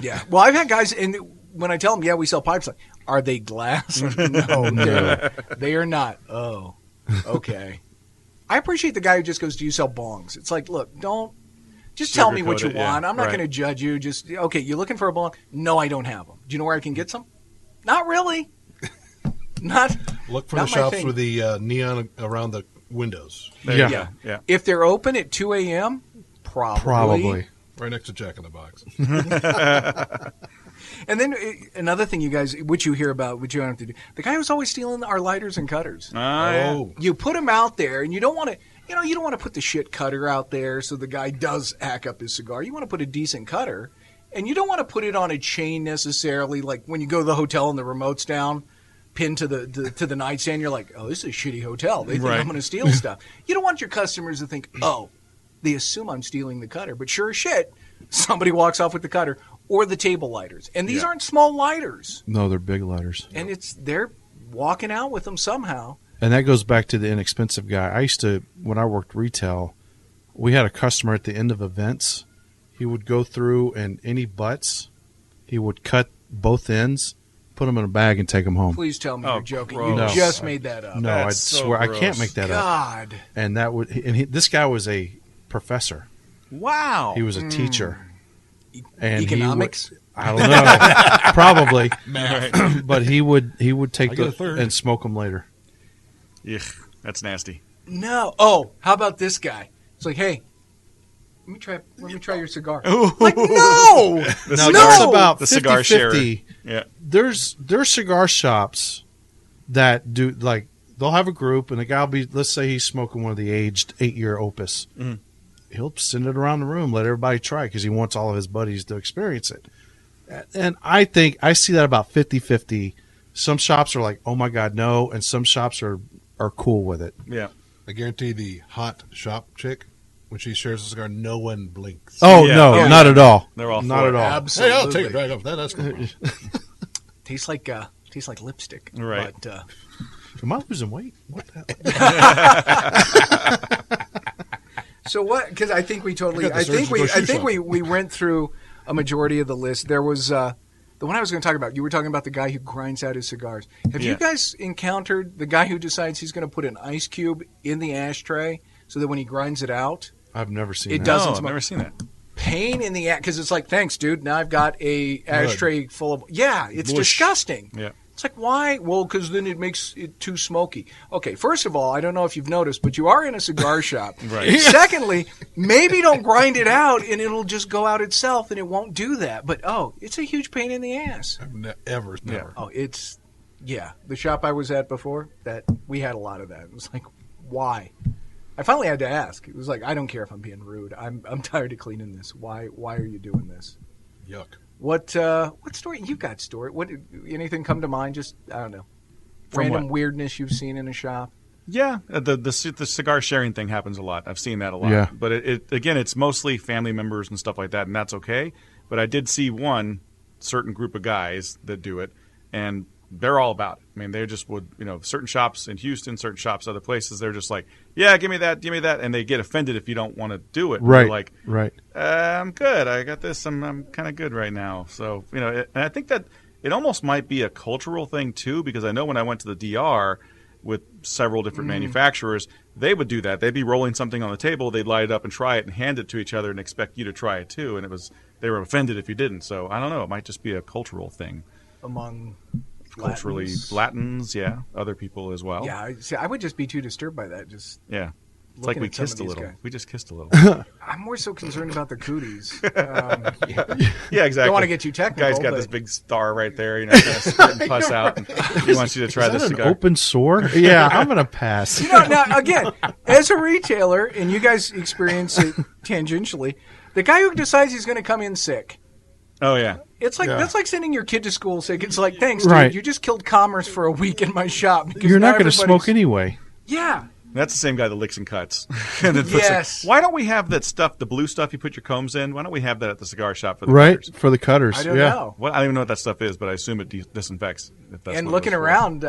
Yeah. Well, I've had guys, and when I tell them, yeah, we sell pipes, like, are they glass? No, they are not. Oh, okay. I appreciate the guy who just goes, do you sell bongs? It's like, look, don't, just tell me what you Sugarcoat it, yeah. want. I'm not Right. going to judge you. Just, okay, you looking for a bong? No, I don't have them. Do you know where I can get some? Not really. Not. Look for Not the my shops thing. with the neon around the windows. There Yeah. you go. Yeah. If they're open at 2 a.m., Probably. Right next to Jack in the Box. And then another thing, you guys, which you hear about, which you don't have to do, the guy who's always stealing our lighters and cutters. Oh, You put him out there, and you don't want to, you don't want to put the shit cutter out there so the guy does hack up his cigar. You want to put a decent cutter, and you don't want to put it on a chain necessarily. Like when you go to the hotel and the remote's down, pinned to the nightstand, you're like, oh, this is a shitty hotel. They think Right. I'm going to steal stuff. You don't want your customers to think, oh, they assume I'm stealing the cutter. But sure as shit, somebody walks off with the cutter or the table lighters. And these Yeah. aren't small lighters. No, they're big lighters. And they're walking out with them somehow. And that goes back to the inexpensive guy. I used to, when I worked retail, we had a customer at the end of events. He would go through and any butts, he would cut both ends, put them in a bag, and take them home. Please tell me Oh, you're joking. gross. You just made that up. No, I That's so swear I gross. can't make that up. God. And this guy was a professor. Wow. He was a teacher. And Economics? I don't know, probably. Right. But he would take I get a third. and smoke them later. Yuck, that's nasty. No. Oh, how about this guy? It's like, hey, let me try your cigar. Ooh. Like, no! The Now cigar- there's about the cigar 50-50. Yeah. There's cigar shops that do, like, they'll have a group and the guy will be, let's say he's smoking one of the aged 8-year Opus. Mhm. He'll send it around the room, let everybody try because he wants all of his buddies to experience it. And I think I see that about 50-50. Some shops are like, oh my God, no. And some shops are cool with it. Yeah. I guarantee the hot shop chick, when she shares a cigar, no one blinks. Oh, Yeah. no, Yeah. not at all. They're all not for at it. all. Hey, Absolutely. I'll take it right off that. That's cool. Tastes like lipstick. Right. But, Am I losing weight? What the hell? so what? Because I think we totally. I think we went through a majority of the list. There was the one I was going to talk about. You were talking about the guy who grinds out his cigars. Have you guys encountered the guy who decides he's going to put an ice cube in the ashtray so that when he grinds it out, I've never seen it that. doesn't No, I've smoke? never seen that. Pain in the ass, because it's like, thanks, dude. Now I've got a ashtray full of. Yeah, it's Mush. disgusting. Yeah. It's like, why? Well, because then it makes it too smoky. Okay, first of all, I don't know if you've noticed, but you are in a cigar shop. Right. Secondly, maybe don't grind it out and it'll just go out itself and it won't do that. But, it's a huge pain in the ass. Never. Oh, it's, the shop I was at before, that we had a lot of that. It was like, why? I finally had to ask. It was like, I don't care if I'm being rude. I'm tired of cleaning this. Why are you doing this? Yuck. What story? You got story. What? Anything come to mind? Just, I don't know. From Random what? weirdness you've seen in a shop? Yeah, the cigar sharing thing happens a lot. I've seen that a lot. Yeah. But it again, it's mostly family members and stuff like that, and that's okay. But I did see one certain group of guys that do it, and they're all about it. I mean, they just would, certain shops in Houston, certain shops other places, they're just like, yeah, give me that, and they get offended if you don't want to do it. And Right. you're like, Right. I'm good. I got this. I'm kind of good right now. So, and I think that it almost might be a cultural thing too, because I know when I went to the DR with several different manufacturers, they would do that. They'd be rolling something on the table, they'd light it up and try it and hand it to each other and expect you to try it too. And they were offended if you didn't. So I don't know. It might just be a cultural thing. Among Culturally, Latins, other people as well. Yeah, I would just be too disturbed by that. Just Yeah. It's looking like we at some of kissed a these little. guys. We just kissed a little. I'm more so concerned about the cooties. Yeah, exactly. Don't want to get too technical. Guy's got but this big star right there, kind of spitting pus out. And he wants you to try Is this that an cigar. open sore? Yeah, I'm going to pass. now, again, as a retailer, and you guys experience it tangentially, the guy who decides he's going to come in sick. Oh yeah. It's like that's like sending your kid to school sick. It's like, thanks, dude. Right. You just killed commerce for a week in my shop. Because You're now not going to everybody's- smoke anyway. Yeah. That's the same guy that licks and cuts. And then puts Yes. why don't we have that stuff, the blue stuff you put your combs in? Why don't we have that at the cigar shop for the Right? cutters? For the cutters. I don't yeah. know. I don't even know what that stuff is, but I assume it disinfects. If that's And what it looking was for. around,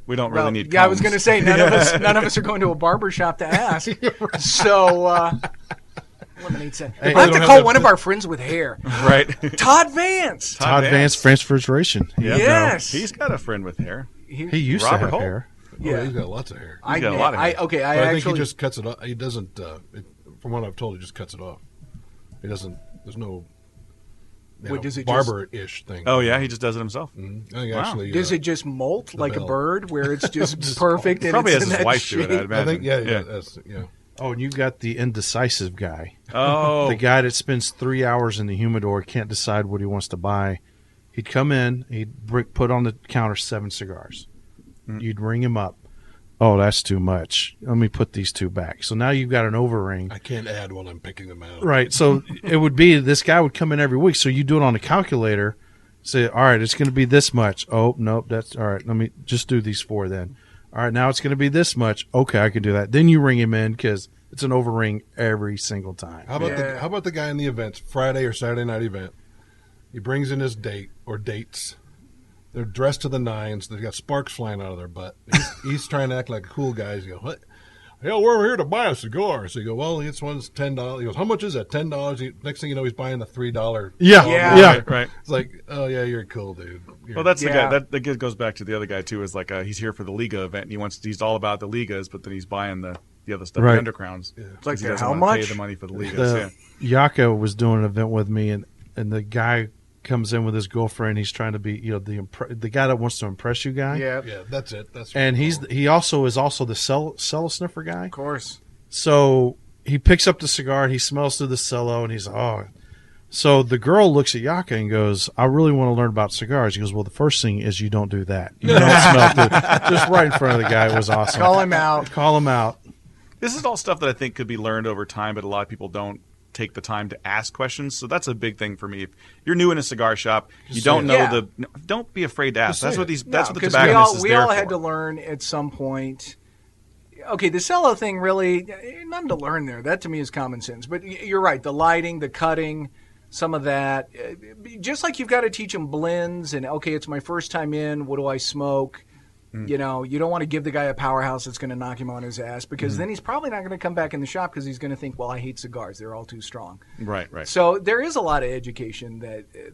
we don't really need. Yeah, I was combs. going to say none of us are going to a barber shop to ask. So eliminates that. Hey, I have don't to have call the- one of our friends with hair, right. Todd Vance. Todd Vance, France Refrigeration. Yeah, Yes. he's got a friend with hair. He used Robert to have Holt. hair. Yeah, he's got lots of hair. He's got a lot of hair. Okay, But I think actually he just cuts it off. He doesn't. From what I've told, he just cuts it off. He doesn't. There's no What, does it just- barber-ish thing. Oh yeah, he just does it himself. I think Wow. actually. does it just molt like a bell. bird, where it's just perfect? And Probably it's has in his that wife do it. I'd shape? imagine. I think. Yeah. That's, yeah. Oh, and you got the indecisive guy. Oh, The guy that spends 3 hours in the humidor, can't decide what he wants to buy. He'd come in, he'd put on the counter 7 cigars. You'd ring him up. Oh, that's too much. Let me put these 2 back. So now you've got an overring. I can't add while I'm picking them out. Right. So it would be this guy would come in every week. So you do it on a calculator. Say, all right, it's going to be this much. Oh, nope. That's all right. Let me just do these 4 then. All right, now it's going to be this much. Okay, I can do that. Then you ring him in because it's an overring every single time. How about the guy in the events, Friday or Saturday night event? He brings in his date or dates. They're dressed to the nines. They've got sparks flying out of their butt. He's trying to act like a cool guy. He's going, what? Hell, we're here to buy a cigar. So you go, well, this one's $10. He goes, how much is that? $10. Next thing you know, he's buying the $3. Yeah. right. It's like, oh yeah, you're cool, dude. Well, that's the Yeah. guy. That goes back to the other guy too. Is like he's here for the Liga event. And he's all about the Ligas, but then he's buying the other stuff, Right. the undercrowns. Like He the doesn't how want to much? pay the money for the Ligas. The Yaka was doing an event with me, and the guy comes in with his girlfriend. He's trying to be, the guy that wants to impress you guy. Yeah, Yeah, that's it. That's And he also is the cello sniffer guy. of course. So he picks up the cigar and he smells through the cello and he's so the girl looks at Yaka and goes, I really want to learn about cigars. He goes, well, the first thing is you don't do that. You don't smell through. Just right in front of the guy. It was awesome. Call him out. Call him out. This is all stuff that I think could be learned over time, but a lot of people don't take the time to ask questions. So that's a big thing for me. If you're new in a cigar shop, you don't know Yeah. don't be afraid to ask. say That's what it. that's what the because tobacconists is we there all for. had to learn at some point. Okay, the cello thing really nothing to learn there. That to me is common sense. But you're right. The lighting, the cutting, some of that. Just like you've got to teach them blends and, okay, it's my first time in. What do I smoke? You know, you don't want to give the guy a powerhouse that's going to knock him on his ass because then he's probably not going to come back in the shop because he's going to think, well, I hate cigars. They're all too strong. Right. So there is a lot of education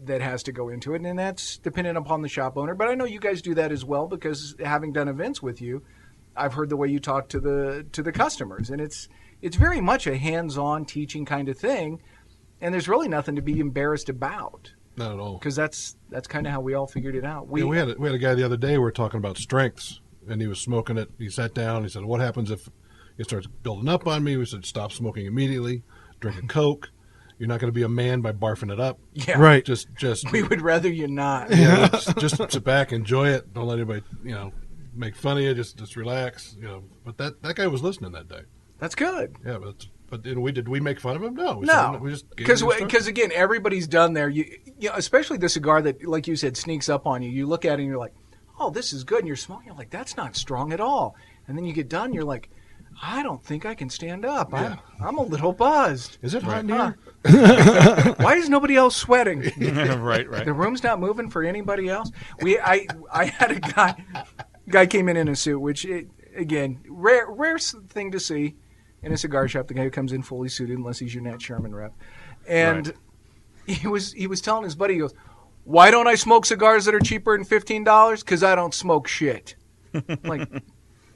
that has to go into it, and that's dependent upon the shop owner. But I know you guys do that as well because having done events with you, I've heard the way you talk to the customers, and it's very much a hands-on teaching kind of thing, and there's really nothing to be embarrassed about. Not at all. Because that's kind of how we all figured it out. We had a guy the other day. We were talking about strengths, and he was smoking it. He sat down. He said, "What happens if it starts building up on me?" We said, "Stop smoking immediately. Drink a Coke. You're not going to be a man by barfing it up. Yeah. Right. Just we would rather you not. Yeah, just sit back, enjoy it. Don't let anybody make fun of you. Just relax. But that guy was listening that day. That's good. Yeah, but did we make fun of him? No. We just because again, everybody's done there. You especially the cigar that, like you said, sneaks up on you. You look at it and you're like, oh, this is good. And you're smoking. You're like, that's not strong at all. And then you get done. You're like, I don't think I can stand up. Yeah. I'm a little buzzed. Is it hot in here? Why is nobody else sweating? right. The room's not moving for anybody else. I had a guy came in a suit, which again, rare thing to see in a cigar shop. The guy who comes in fully suited, unless he's your Nat Sherman rep, and he was telling his buddy, he goes, "Why don't I smoke cigars that are cheaper than $15? Because I don't smoke shit." Like,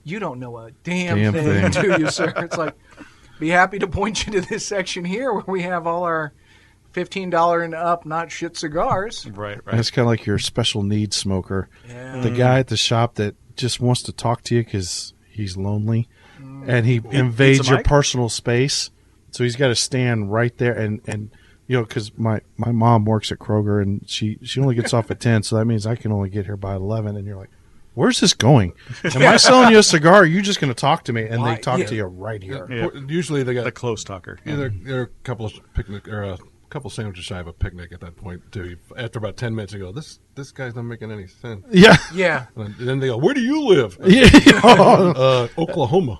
you don't know a damn thing, do you, sir? It's like, be happy to point you to this section here where we have all our $15 and up not shit cigars. Right. That's kind of like your special needs smoker. Yeah. The guy at the shop that just wants to talk to you because he's lonely. And he invades your personal space, so he's got to stand right there. And because my mom works at Kroger, and she only gets off at 10, so that means I can only get here by 11. And you're like, where's this going? Am I selling you a cigar? Or are you just going to talk to me? And they talk to you right here. Yeah. Usually they got The close talker. They're a couple of picnic or a couple sandwiches shy of a picnic at that point too. After about 10 minutes, you go, this guy's not making any sense. Yeah. And then they go, where do you live? Oklahoma.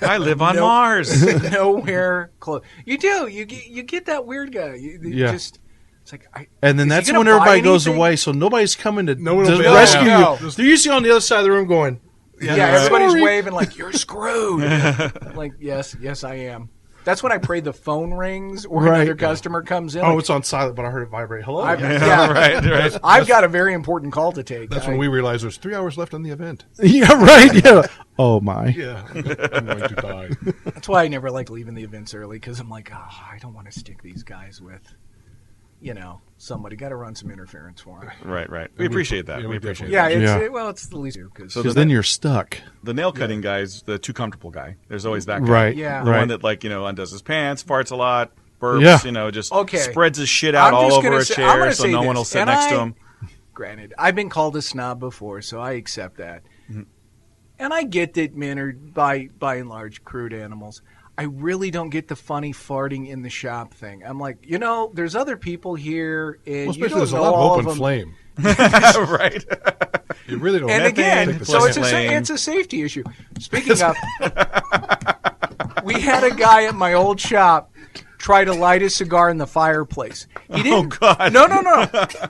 I live on Mars. Nowhere close. You do. You get that weird guy. Just, it's like, and then that's when everybody goes away, so nobody's coming to rescue you. They're usually on the other side of the room going, everybody's waving like, you're screwed. Like, yes, I am. That's when I pray the phone rings or another customer comes in. Oh, it's on silent, but I heard it vibrate. Hello? Right. I've got a very important call to take. That's when we realized there's 3 hours left on the event. Yeah, right. Yeah. Oh, my. Yeah. I'm going to die. That's why I never like leaving the events early, because I'm like, I don't want to stick these guys with, somebody. Got to run some interference for them. Right. We appreciate that. We appreciate that. Yeah, it's the least. Because then you're stuck. The nail cutting guy's the too comfortable guy. There's always that guy. Right. Yeah. The one that undoes his pants, farts a lot, burps, just spreads his shit out all over a chair so no one will sit next to him. Granted, I've been called a snob before, so I accept that. Mm-hmm. And I get that men are, by and large, crude animals. I really don't get the funny farting in the shop thing. I'm like, there's other people here, and especially you don't there's know a lot all of of them. flame. Right. You really don't. And again, so it's a safety issue. Speaking of, we had a guy at my old shop try to light a cigar in the fireplace. He didn't. Oh God! No,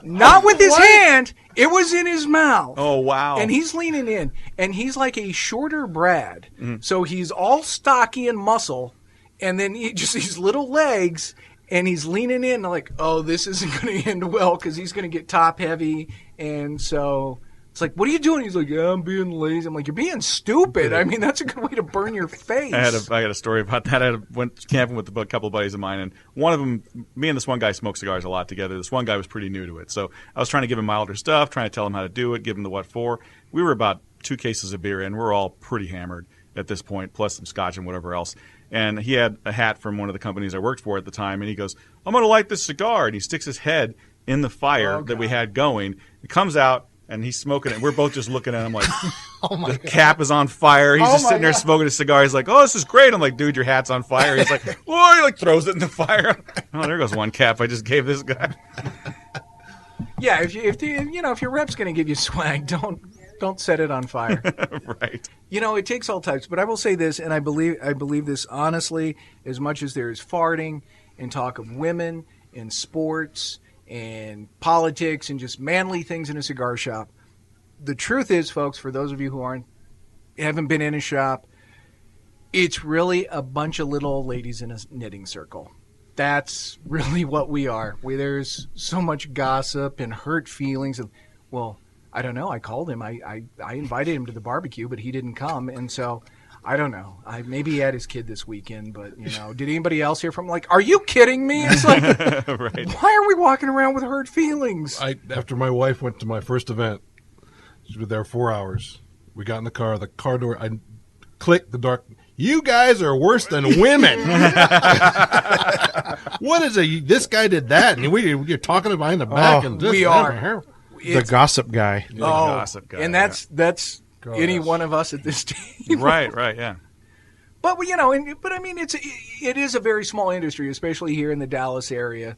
not with his hand. It was in his mouth. Oh wow! And he's leaning in, and he's like a shorter Brad, so he's all stocky and muscle, and then he just these little legs, and he's leaning in like, oh, this isn't going to end well because he's going to get top heavy, and so. It's like, what are you doing? He's like, yeah, I'm being lazy. I'm like, you're being stupid. I mean, that's a good way to burn your face. I got a story about that. I went camping with a couple of buddies of mine, and one of them, me and this one guy smoked cigars a lot together. This one guy was pretty new to it. So I was trying to give him milder stuff, trying to tell him how to do it, give him the what for. We were about 2 cases of beer in. We're all pretty hammered at this point, plus some scotch and whatever else. And he had a hat from one of the companies I worked for at the time, and he goes, I'm going to light this cigar. And he sticks his head in the fire that we had going. It comes out. And he's smoking it. We're both just looking at him like, the cap is on fire. He's just sitting there smoking a cigar. He's like, oh, this is great. I'm like, dude, your hat's on fire. He's like, whoa, he throws it in the fire. Oh, there goes one cap I just gave this guy. Yeah, if your rep's going to give you swag, don't set it on fire. Right. It takes all types. But I will say this, and I believe this honestly, as much as there is farting and talk of women and sports and politics and just manly things in a cigar shop. The truth is, folks, for those of you who haven't been in a shop, it's really a bunch of little old ladies in a knitting circle. That's really what we are. There's so much gossip and hurt feelings of, well, I don't know. I called him. I invited him to the barbecue, but he didn't come. And so I don't know. Maybe he had his kid this weekend, but, did anybody else hear from him? Like, are you kidding me? It's like, Right. Why are we walking around with hurt feelings? After my wife went to my first event, she was there 4 hours. We got in the car door, I clicked the dark. You guys are worse than women. What is it? This guy did that, and you're talking behind the back. And this, we are. The gossip guy. Gossip guy. And that's any one of us at this table. Right, yeah. But I mean, it is a very small industry, especially here in the Dallas area.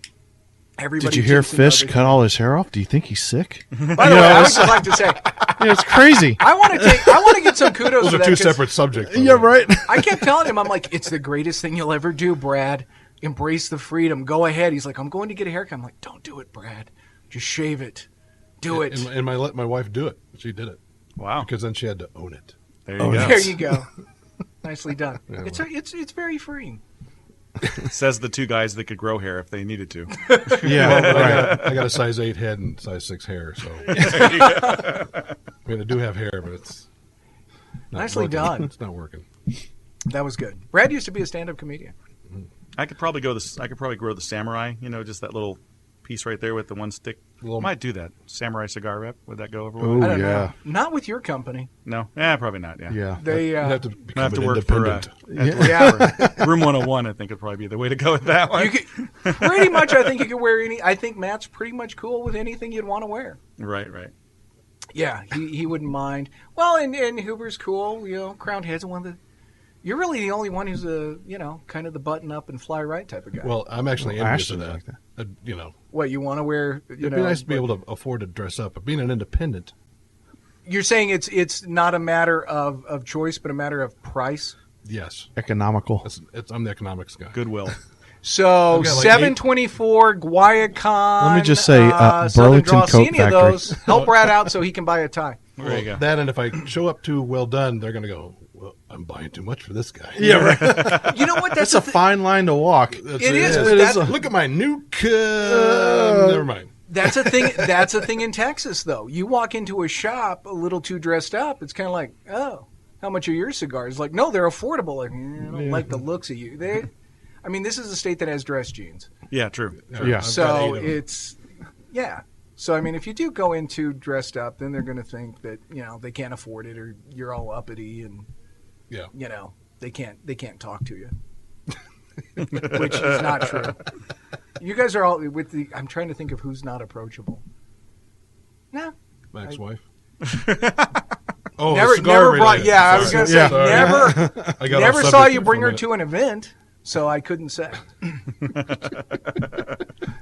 Everybody. Did you hear Fish cut all his hair off? Do you think he's sick? By the way, I would just like to say, it's crazy. I want to get some kudos. Those for are that two separate subjects. Yeah, right. I kept telling him, I'm like, it's the greatest thing you'll ever do, Brad. Embrace the freedom. Go ahead. He's like, I'm going to get a haircut. I'm like, don't do it, Brad. Just shave it. Do it. And I let my wife do it. She did it. Wow. Because then she had to own it. There you go. There you go. Nicely done. Yeah, it's very freeing. Says the two guys that could grow hair if they needed to. Yeah, right. I got a size 8 head and size 6 hair, so I mean, I do have hair, but it's not Nicely working. done. It's not working. That was good. Brad used to be a stand-up comedian. I could probably grow the samurai. Just that little piece right there with the one stick. Might do that. Samurai cigar wrap. Would that go over well? Ooh, I don't know. yeah. Not with your company. No. Probably not. Yeah. Yeah. They You have to I become have to an work for independent. yeah. Room 101. I think would probably be the way to go with that one. You could, pretty much, I think you could wear any. I think Matt's pretty much cool with anything you'd want to wear. Right. Yeah, he wouldn't mind. Well, and Huber's cool. Crowned heads and one of the. You're really the only one who's kind of the button up and fly right type of guy. Well, I'm actually envious of Ashton's that. like that. What you want to wear? It'd be nice to be able to afford to dress up, but being an independent. You're saying it's not a matter of choice, but a matter of price. Yes, Economical. I'm the economics guy. Goodwill. So I've got like 724 Guayacon. Let me just say, Southern Burlington Draw. See Coat any of Factory. those? Help Brad out so he can buy a tie. There you go. That, and if I show up too well done, they're going to go, well, I'm buying too much for this guy. Yeah, right. You know what? That's a fine line to walk. That's It is. It is. That- Look at my new cut. Never mind. That's a thing. That's a thing in Texas, though. You walk into a shop a little too dressed up. It's kind of like, oh, how much are your cigars? Like, no, they're affordable. Like, I don't like the looks of you. This is a state that has dress jeans. Yeah. True. Yeah. I've got So 8 of them. it's, yeah. So, if you do go into dressed up, then they're going to think that, they can't afford it or you're all uppity and, Yeah. they can't talk to you. Which is not true. You guys are all I'm trying to think of who's not approachable. No. Mac's wife. Never cigar brought. related. Yeah, I was going to say Sorry. never. I got Never off saw subject you for bring a her minute. to an event, so I couldn't say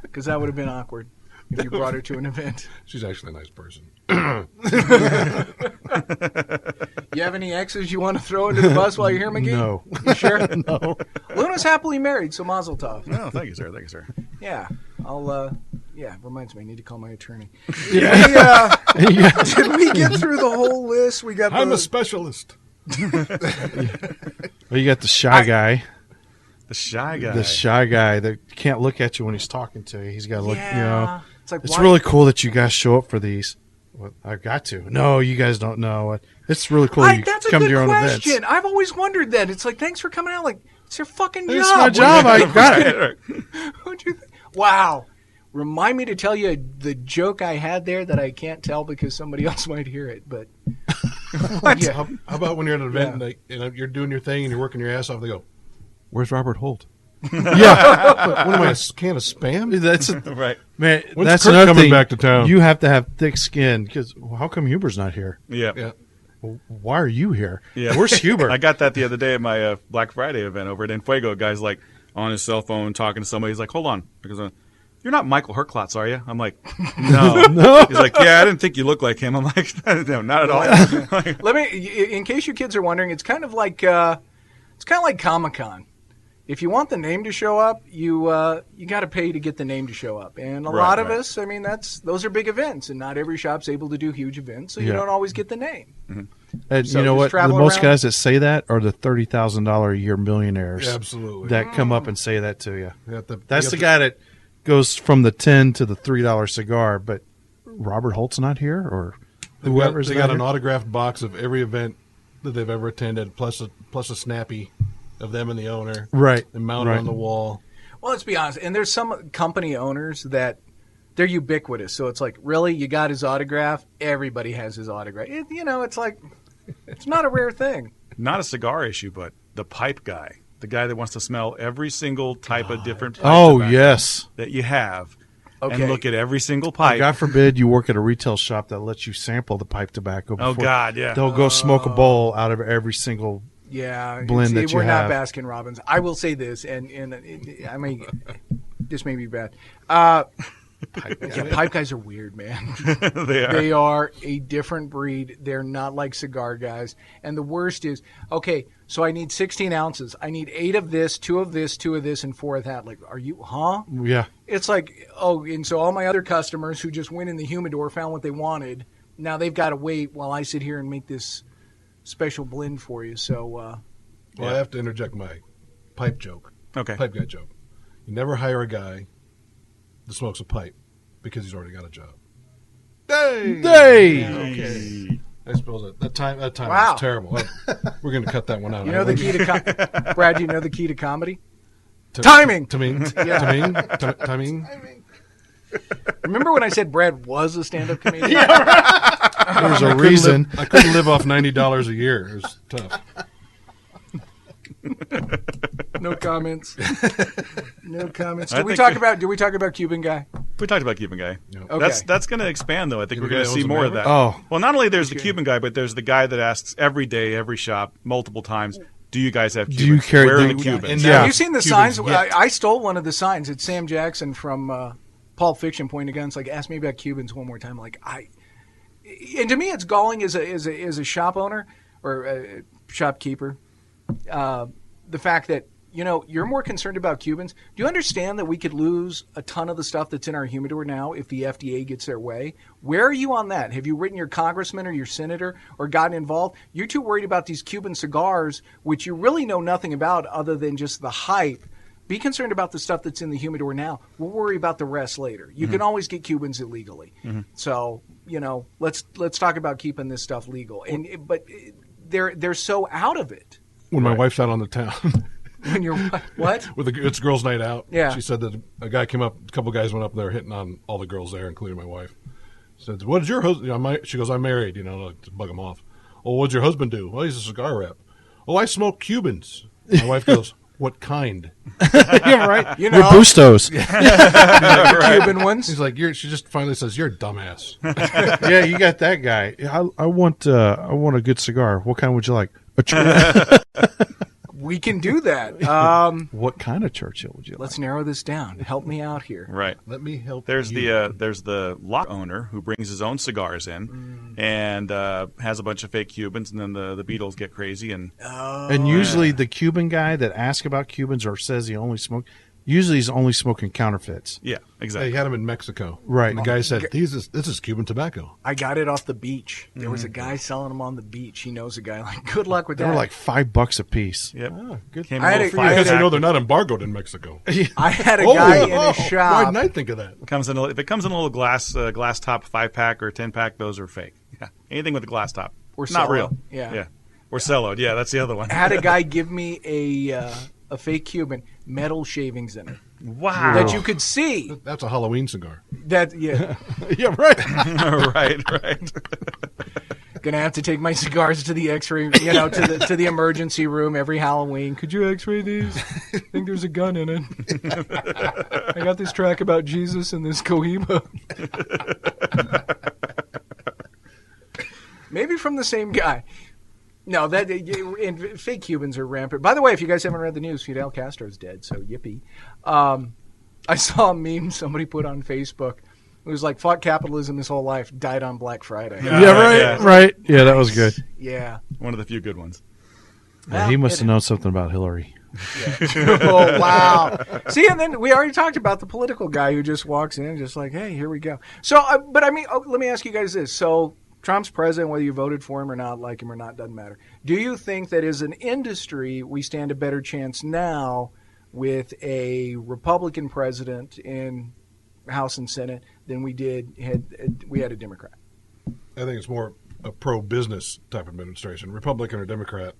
because that would have been awkward if you brought her to an event. She's actually a nice person. You have any exes you want to throw into the bus while you're here, McGee? No. You sure? No. Luna's happily married, so mazel tov. Oh, thank you, sir. Thank you, sir. Yeah, reminds me, I need to call my attorney. Yeah. Did we get through the whole list? We got. I'm a specialist. Well, you got the shy guy. The shy guy. The shy guy that can't look at you when he's talking to you. He's got to look, Yeah. It's like, It's why- really cool that you guys show up for these. Well, I've got to. No, you guys don't know. It's really cool you That's a come good to your own question. events. I've always wondered that. It's like, thanks for coming out. Like, it's your fucking job. It's my job. I got it. What'd you think? Wow. Remind me to tell you the joke I had there that I can't tell because somebody else might hear it. But yeah. How about when you're at an event Yeah. and you're doing your thing and you're working your ass off? They go, "Where's Robert Holt?" Yeah. What am I, a can of spam? That's Right. man. When's That's Kurt another coming thing. back to town? You have to have thick skin because how come Huber's not here? Yeah. Yeah. Well, why are you here? Yeah. Where's Huber? I got that the other day at my Black Friday event over at Enfuego. A guy's like on his cell phone talking to somebody. He's like, "Hold on," because you're not Michael Herklotz, are you? I'm like, no. No. He's like, yeah, I didn't think you looked like him. I'm like, no, not at all. Let me, in case you kids are wondering, it's kind of like Comic-Con. if you want the name to show up, you got to pay to get the name to show up. And a lot of us, I mean, those are big events, and not every shop's able to do huge events, so you don't always get the name. And So you know just what? The travel most around. guys that say that are the $30,000 a year millionaires. Absolutely. That come up and say that to you. That's the you guy that goes from the $10 to the $3 cigar. But Robert Holt's not here, or whoever's They not got an here? autographed box of every event that they've ever attended, plus a snappy of them and the owner. Right. And mounted on the wall. Well, let's be honest. And there's some company owners that they're ubiquitous. So it's like, really, you got his autograph? Everybody has his autograph. It's like, it's not a rare thing. Not a cigar issue, but the pipe guy, the guy that wants to smell every single type of different pipe Oh, tobacco yes. that you have, Okay. and look at every single pipe. God forbid you work at a retail shop that lets you sample the pipe tobacco. Oh, before- God, yeah. They'll go smoke a bowl out of every single. Yeah, blend that you we're not have. Baskin Robbins. I will say this, and I mean, this may be bad. Pipe guys are weird, man. They are a different breed. They're not like cigar guys. And the worst is, okay, so I need 16 ounces. I need 8 of this, 2 of this, 2 of this, and 4 of that. Like, are you, huh? Yeah. It's like, and so all my other customers who just went in the humidor, found what they wanted, now they've got to wait while I sit here and make this special blend for you. So, Well, I have to interject my pipe joke. Okay. Pipe guy joke. You never hire a guy that smokes a pipe because he's already got a job. Hey! Okay. I suppose that time Wow. was terrible. We're going to cut that one out. you know the key to Brad, you know the key to comedy? Timing. Timing. Timing. Remember when I said Brad was a stand-up comedian? There's a reason. I couldn't live off $90 a year. It was tough. No comments. No comments. I Did we think talk about Cuban guy? We talked about Cuban guy. Okay. That's going to expand, though. I think Cuban we're going guy to see owns a more of Maverick? that. Oh. Well, not only there's the Cuban guy, but there's the guy that asks every day, every shop, multiple times, do you guys have Cubans? Do you carry Where are the- the Cubans? and Yeah. Have you seen the Cubans signs? yet. I stole one of the signs. It's Sam Jackson from Pulp Fiction pointing guns. Like, ask me about Cubans one more time. Like, and to me, it's galling as a shop owner or a shopkeeper. The fact that, you're more concerned about Cubans. Do you understand that we could lose a ton of the stuff that's in our humidor now if the FDA gets their way? Where are you on that? Have you written your congressman or your senator or gotten involved? You're too worried about these Cuban cigars, which you really know nothing about other than just the hype. Be concerned about the stuff that's in the humidor now. We'll worry about the rest later. You can always get Cubans illegally. So, let's talk about keeping this stuff legal. But they're so out of it. When my wife's out on the town When you're what? with it's girls' night out, Yeah. she said that a guy came up. A couple guys went up there hitting on all the girls there, including my wife. Said, "What did your husband?" She goes, "I'm married." To bug him off. Oh, what'd your husband do? Well, he's a cigar rep. Oh, I smoke Cubans. My wife goes, "What kind?" Yeah, right. You We're know, Bustos. Cuban ones. He's like, She just finally says, "You're a dumbass." Yeah, you got that guy. I want a good cigar. What kind would you like? A Churchill. We can do that. What kind of Churchill would you like? Let's narrow this down. Help me out here. Right. Let me help. There's you. there's the lot owner who brings his own cigars in and has a bunch of fake Cubans, and then the Beatles get crazy and And usually the Cuban guy that asks about Cubans or says he only smokes, usually he's only smoking counterfeits. yeah, They exactly. had him in Mexico, Right. And the guy said, "This is Cuban tobacco." I got it off the beach. There was a guy selling them on the beach. He knows a guy. Like, good luck with They that. were like $5 a piece. Yep. good. Came I had a a- little I had Because a- I know they're not embargoed in Mexico. I had a guy in a Why shop. didn't I think of that? Comes in if it comes in a little glass top 5-pack or 10-pack, those are fake. Yeah, anything with a glass top, Or not cello. real. Yeah. Or celloed. Yeah, that's the other one. I had a guy give me a fake Cuban, metal shavings in it Wow. that you could see. That's a Halloween cigar. That yeah, Yeah, right. right. gonna have to take my cigars to the X-ray, to the emergency room every Halloween. Could you X-ray these? I think there's a gun in it. I got this track about Jesus and this Cohiba. Maybe from the same guy. No, and fake Cubans are rampant. By the way, if you guys haven't read the news, Fidel Castro's dead, so yippee. I saw a meme somebody put on Facebook. It was like, fought capitalism his whole life, died on Black Friday. Yeah, right. Yeah, that was good. Yeah. One of the few good ones. Yeah, he must have known something about Hillary. Oh, wow. See, and then we already talked about the political guy who just walks in just like, hey, here we go. So, but I mean, let me ask you guys this. So Trump's president, whether you voted for him or not, like him or not, doesn't matter. Do you think that as an industry, we stand a better chance now with a Republican president in House and Senate than we had a Democrat? I think it's more a pro-business type of administration. Republican or Democrat,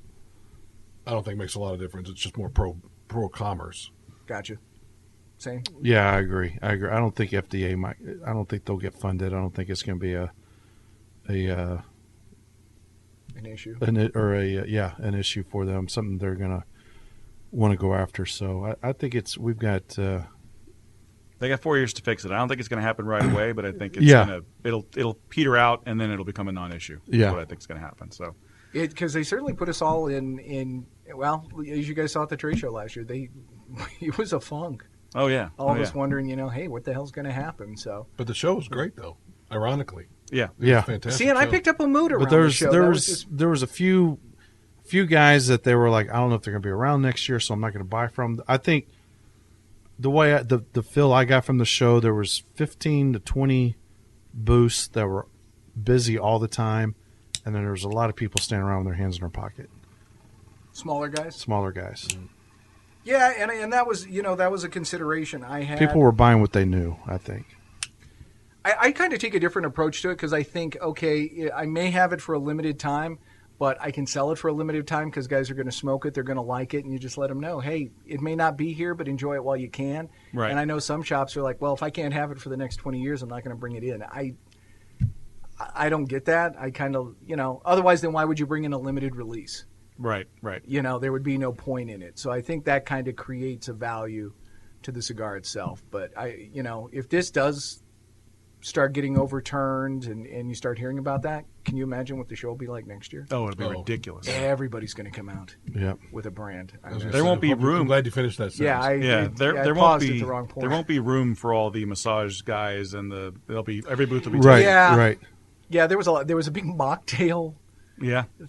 I don't think makes a lot of difference. It's just more pro-commerce. Gotcha. Same? Yeah, I agree. I don't think FDA might. I don't think they'll get funded. I don't think it's going to be an issue. An issue for them. Something they're going to want to go after. So I think we've got. They got 4 years to fix it. I don't think it's going to happen right away, but I think it's it'll peter out and then it'll become a non-issue. Yeah, that's what I think is going to happen. So, because they certainly put us all in. Well, as you guys saw at the trade show last year, it was a funk. Oh yeah, all of us wondering, hey, what the hell's going to happen? So, but the show was great though. Ironically, yeah, fantastic. See, and I picked up a mood around the show. There was a few guys that they were like, I don't know if they're going to be around next year, so I'm not going to buy from. I think the way the feel I got from the show, there was 15 to 20 booths that were busy all the time, and then there was a lot of people standing around with their hands in their pocket. Smaller guys. Mm-hmm. Yeah, and that was that was a consideration I had. People were buying what they knew, I think. I kind of take a different approach to it because I think, okay, I may have it for a limited time, but I can sell it for a limited time because guys are going to smoke it, they're going to like it, and you just let them know, hey, it may not be here, but enjoy it while you can. Right. And I know some shops are like, well, if I can't have it for the next 20 years, I'm not going to bring it in. I don't get that. I kind of, otherwise then why would you bring in a limited release? Right. There would be no point in it. So I think that kind of creates a value to the cigar itself. But if this does start getting overturned and you start hearing about that, can you imagine what the show will be like next year? Oh, it'll be ridiculous. Everybody's going to come out Yep. with a brand. There won't be room. I'm glad you finished that sentence. There won't be room for all the massage guys and every booth will be right. taken. Right. Yeah, there was a big mocktail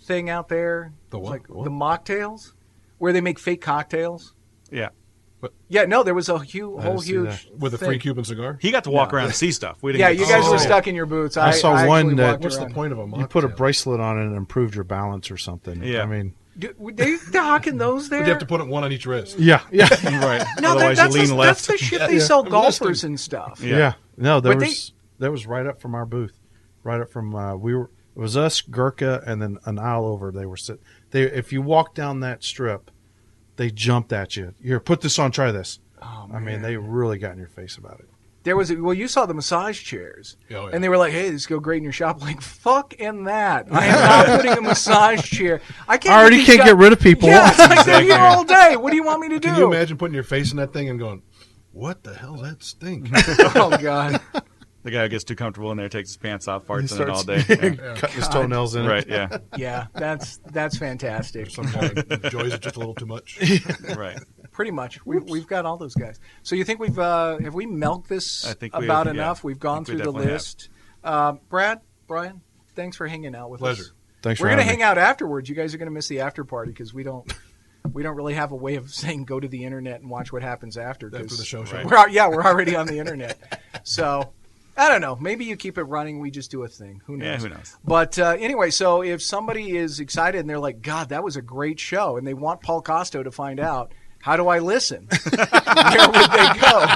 thing out there. The what? The mocktails where they make fake cocktails. Yeah. Yeah, no, there was a whole huge with a thing. free Cuban cigar. He got to walk around and see stuff. We didn't. Yeah, you guys were stuck in your boots. I saw one that. What's the point of a mocktail? You put a bracelet on it and improved your balance or something. Yeah. I mean, they're hawking those there. But you have to put one on each wrist. Yeah. Right. No, Otherwise, that's you lean left. the shit they sell golfers and stuff. Yeah. No, that But was right up from our booth. Right up from it was us, Gurkha, and then an aisle over. They were sitting. If you walk down that strip, they jumped at you. Here, put this on. Try this. Oh, I mean, they really got in your face about it. There was you saw the massage chairs, Oh, yeah. and they were like, "Hey, this go great in your shop." Like, fuck in that. I am not putting a massage chair. I already can't get rid of people. Yeah, it's like they're here all day. What do you want me to do? Can you imagine putting your face in that thing and going, "What the hell's that stink?" Oh God. The guy who gets too comfortable in there, takes his pants off, farts in it all day. Cutting his toenails in Right, it. yeah. Yeah, that's fantastic. Sometimes enjoys it just a little too much. Right. Pretty much, we've got all those guys. So you think have we milked this I think about yeah. enough? We've gone through the list. Brad, Brian, thanks for hanging out with Pleasure. us. Thanks We're for going to having hang out afterwards. You guys are going to miss the after party because we don't really have a way of saying go to the internet and watch what happens after. After the show. Right. We're already on the internet. So I don't know. Maybe you keep it running. We just do a thing. Who knows? Yeah, who knows? But anyway, so if somebody is excited and they're like, God, that was a great show, and they want Paul Costo to find out, how do I listen? Where would they go?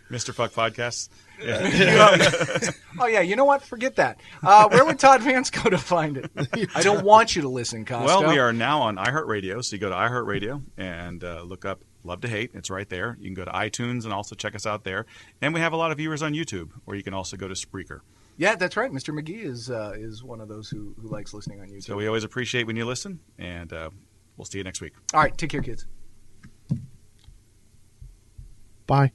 Mr. Fuck Podcasts. Yeah. Oh, yeah. You know what? Forget that. Where would Todd Vance go to find it? I don't want you to listen, Costo. Well, we are now on iHeartRadio. So you go to iHeartRadio and look up Love to Hate. It's right there. You can go to iTunes and also check us out there. And we have a lot of viewers on YouTube, or you can also go to Spreaker. Yeah, that's right. Mr. McGee is one of those who likes listening on YouTube. So we always appreciate when you listen, and we'll see you next week. All right. Take care, kids. Bye.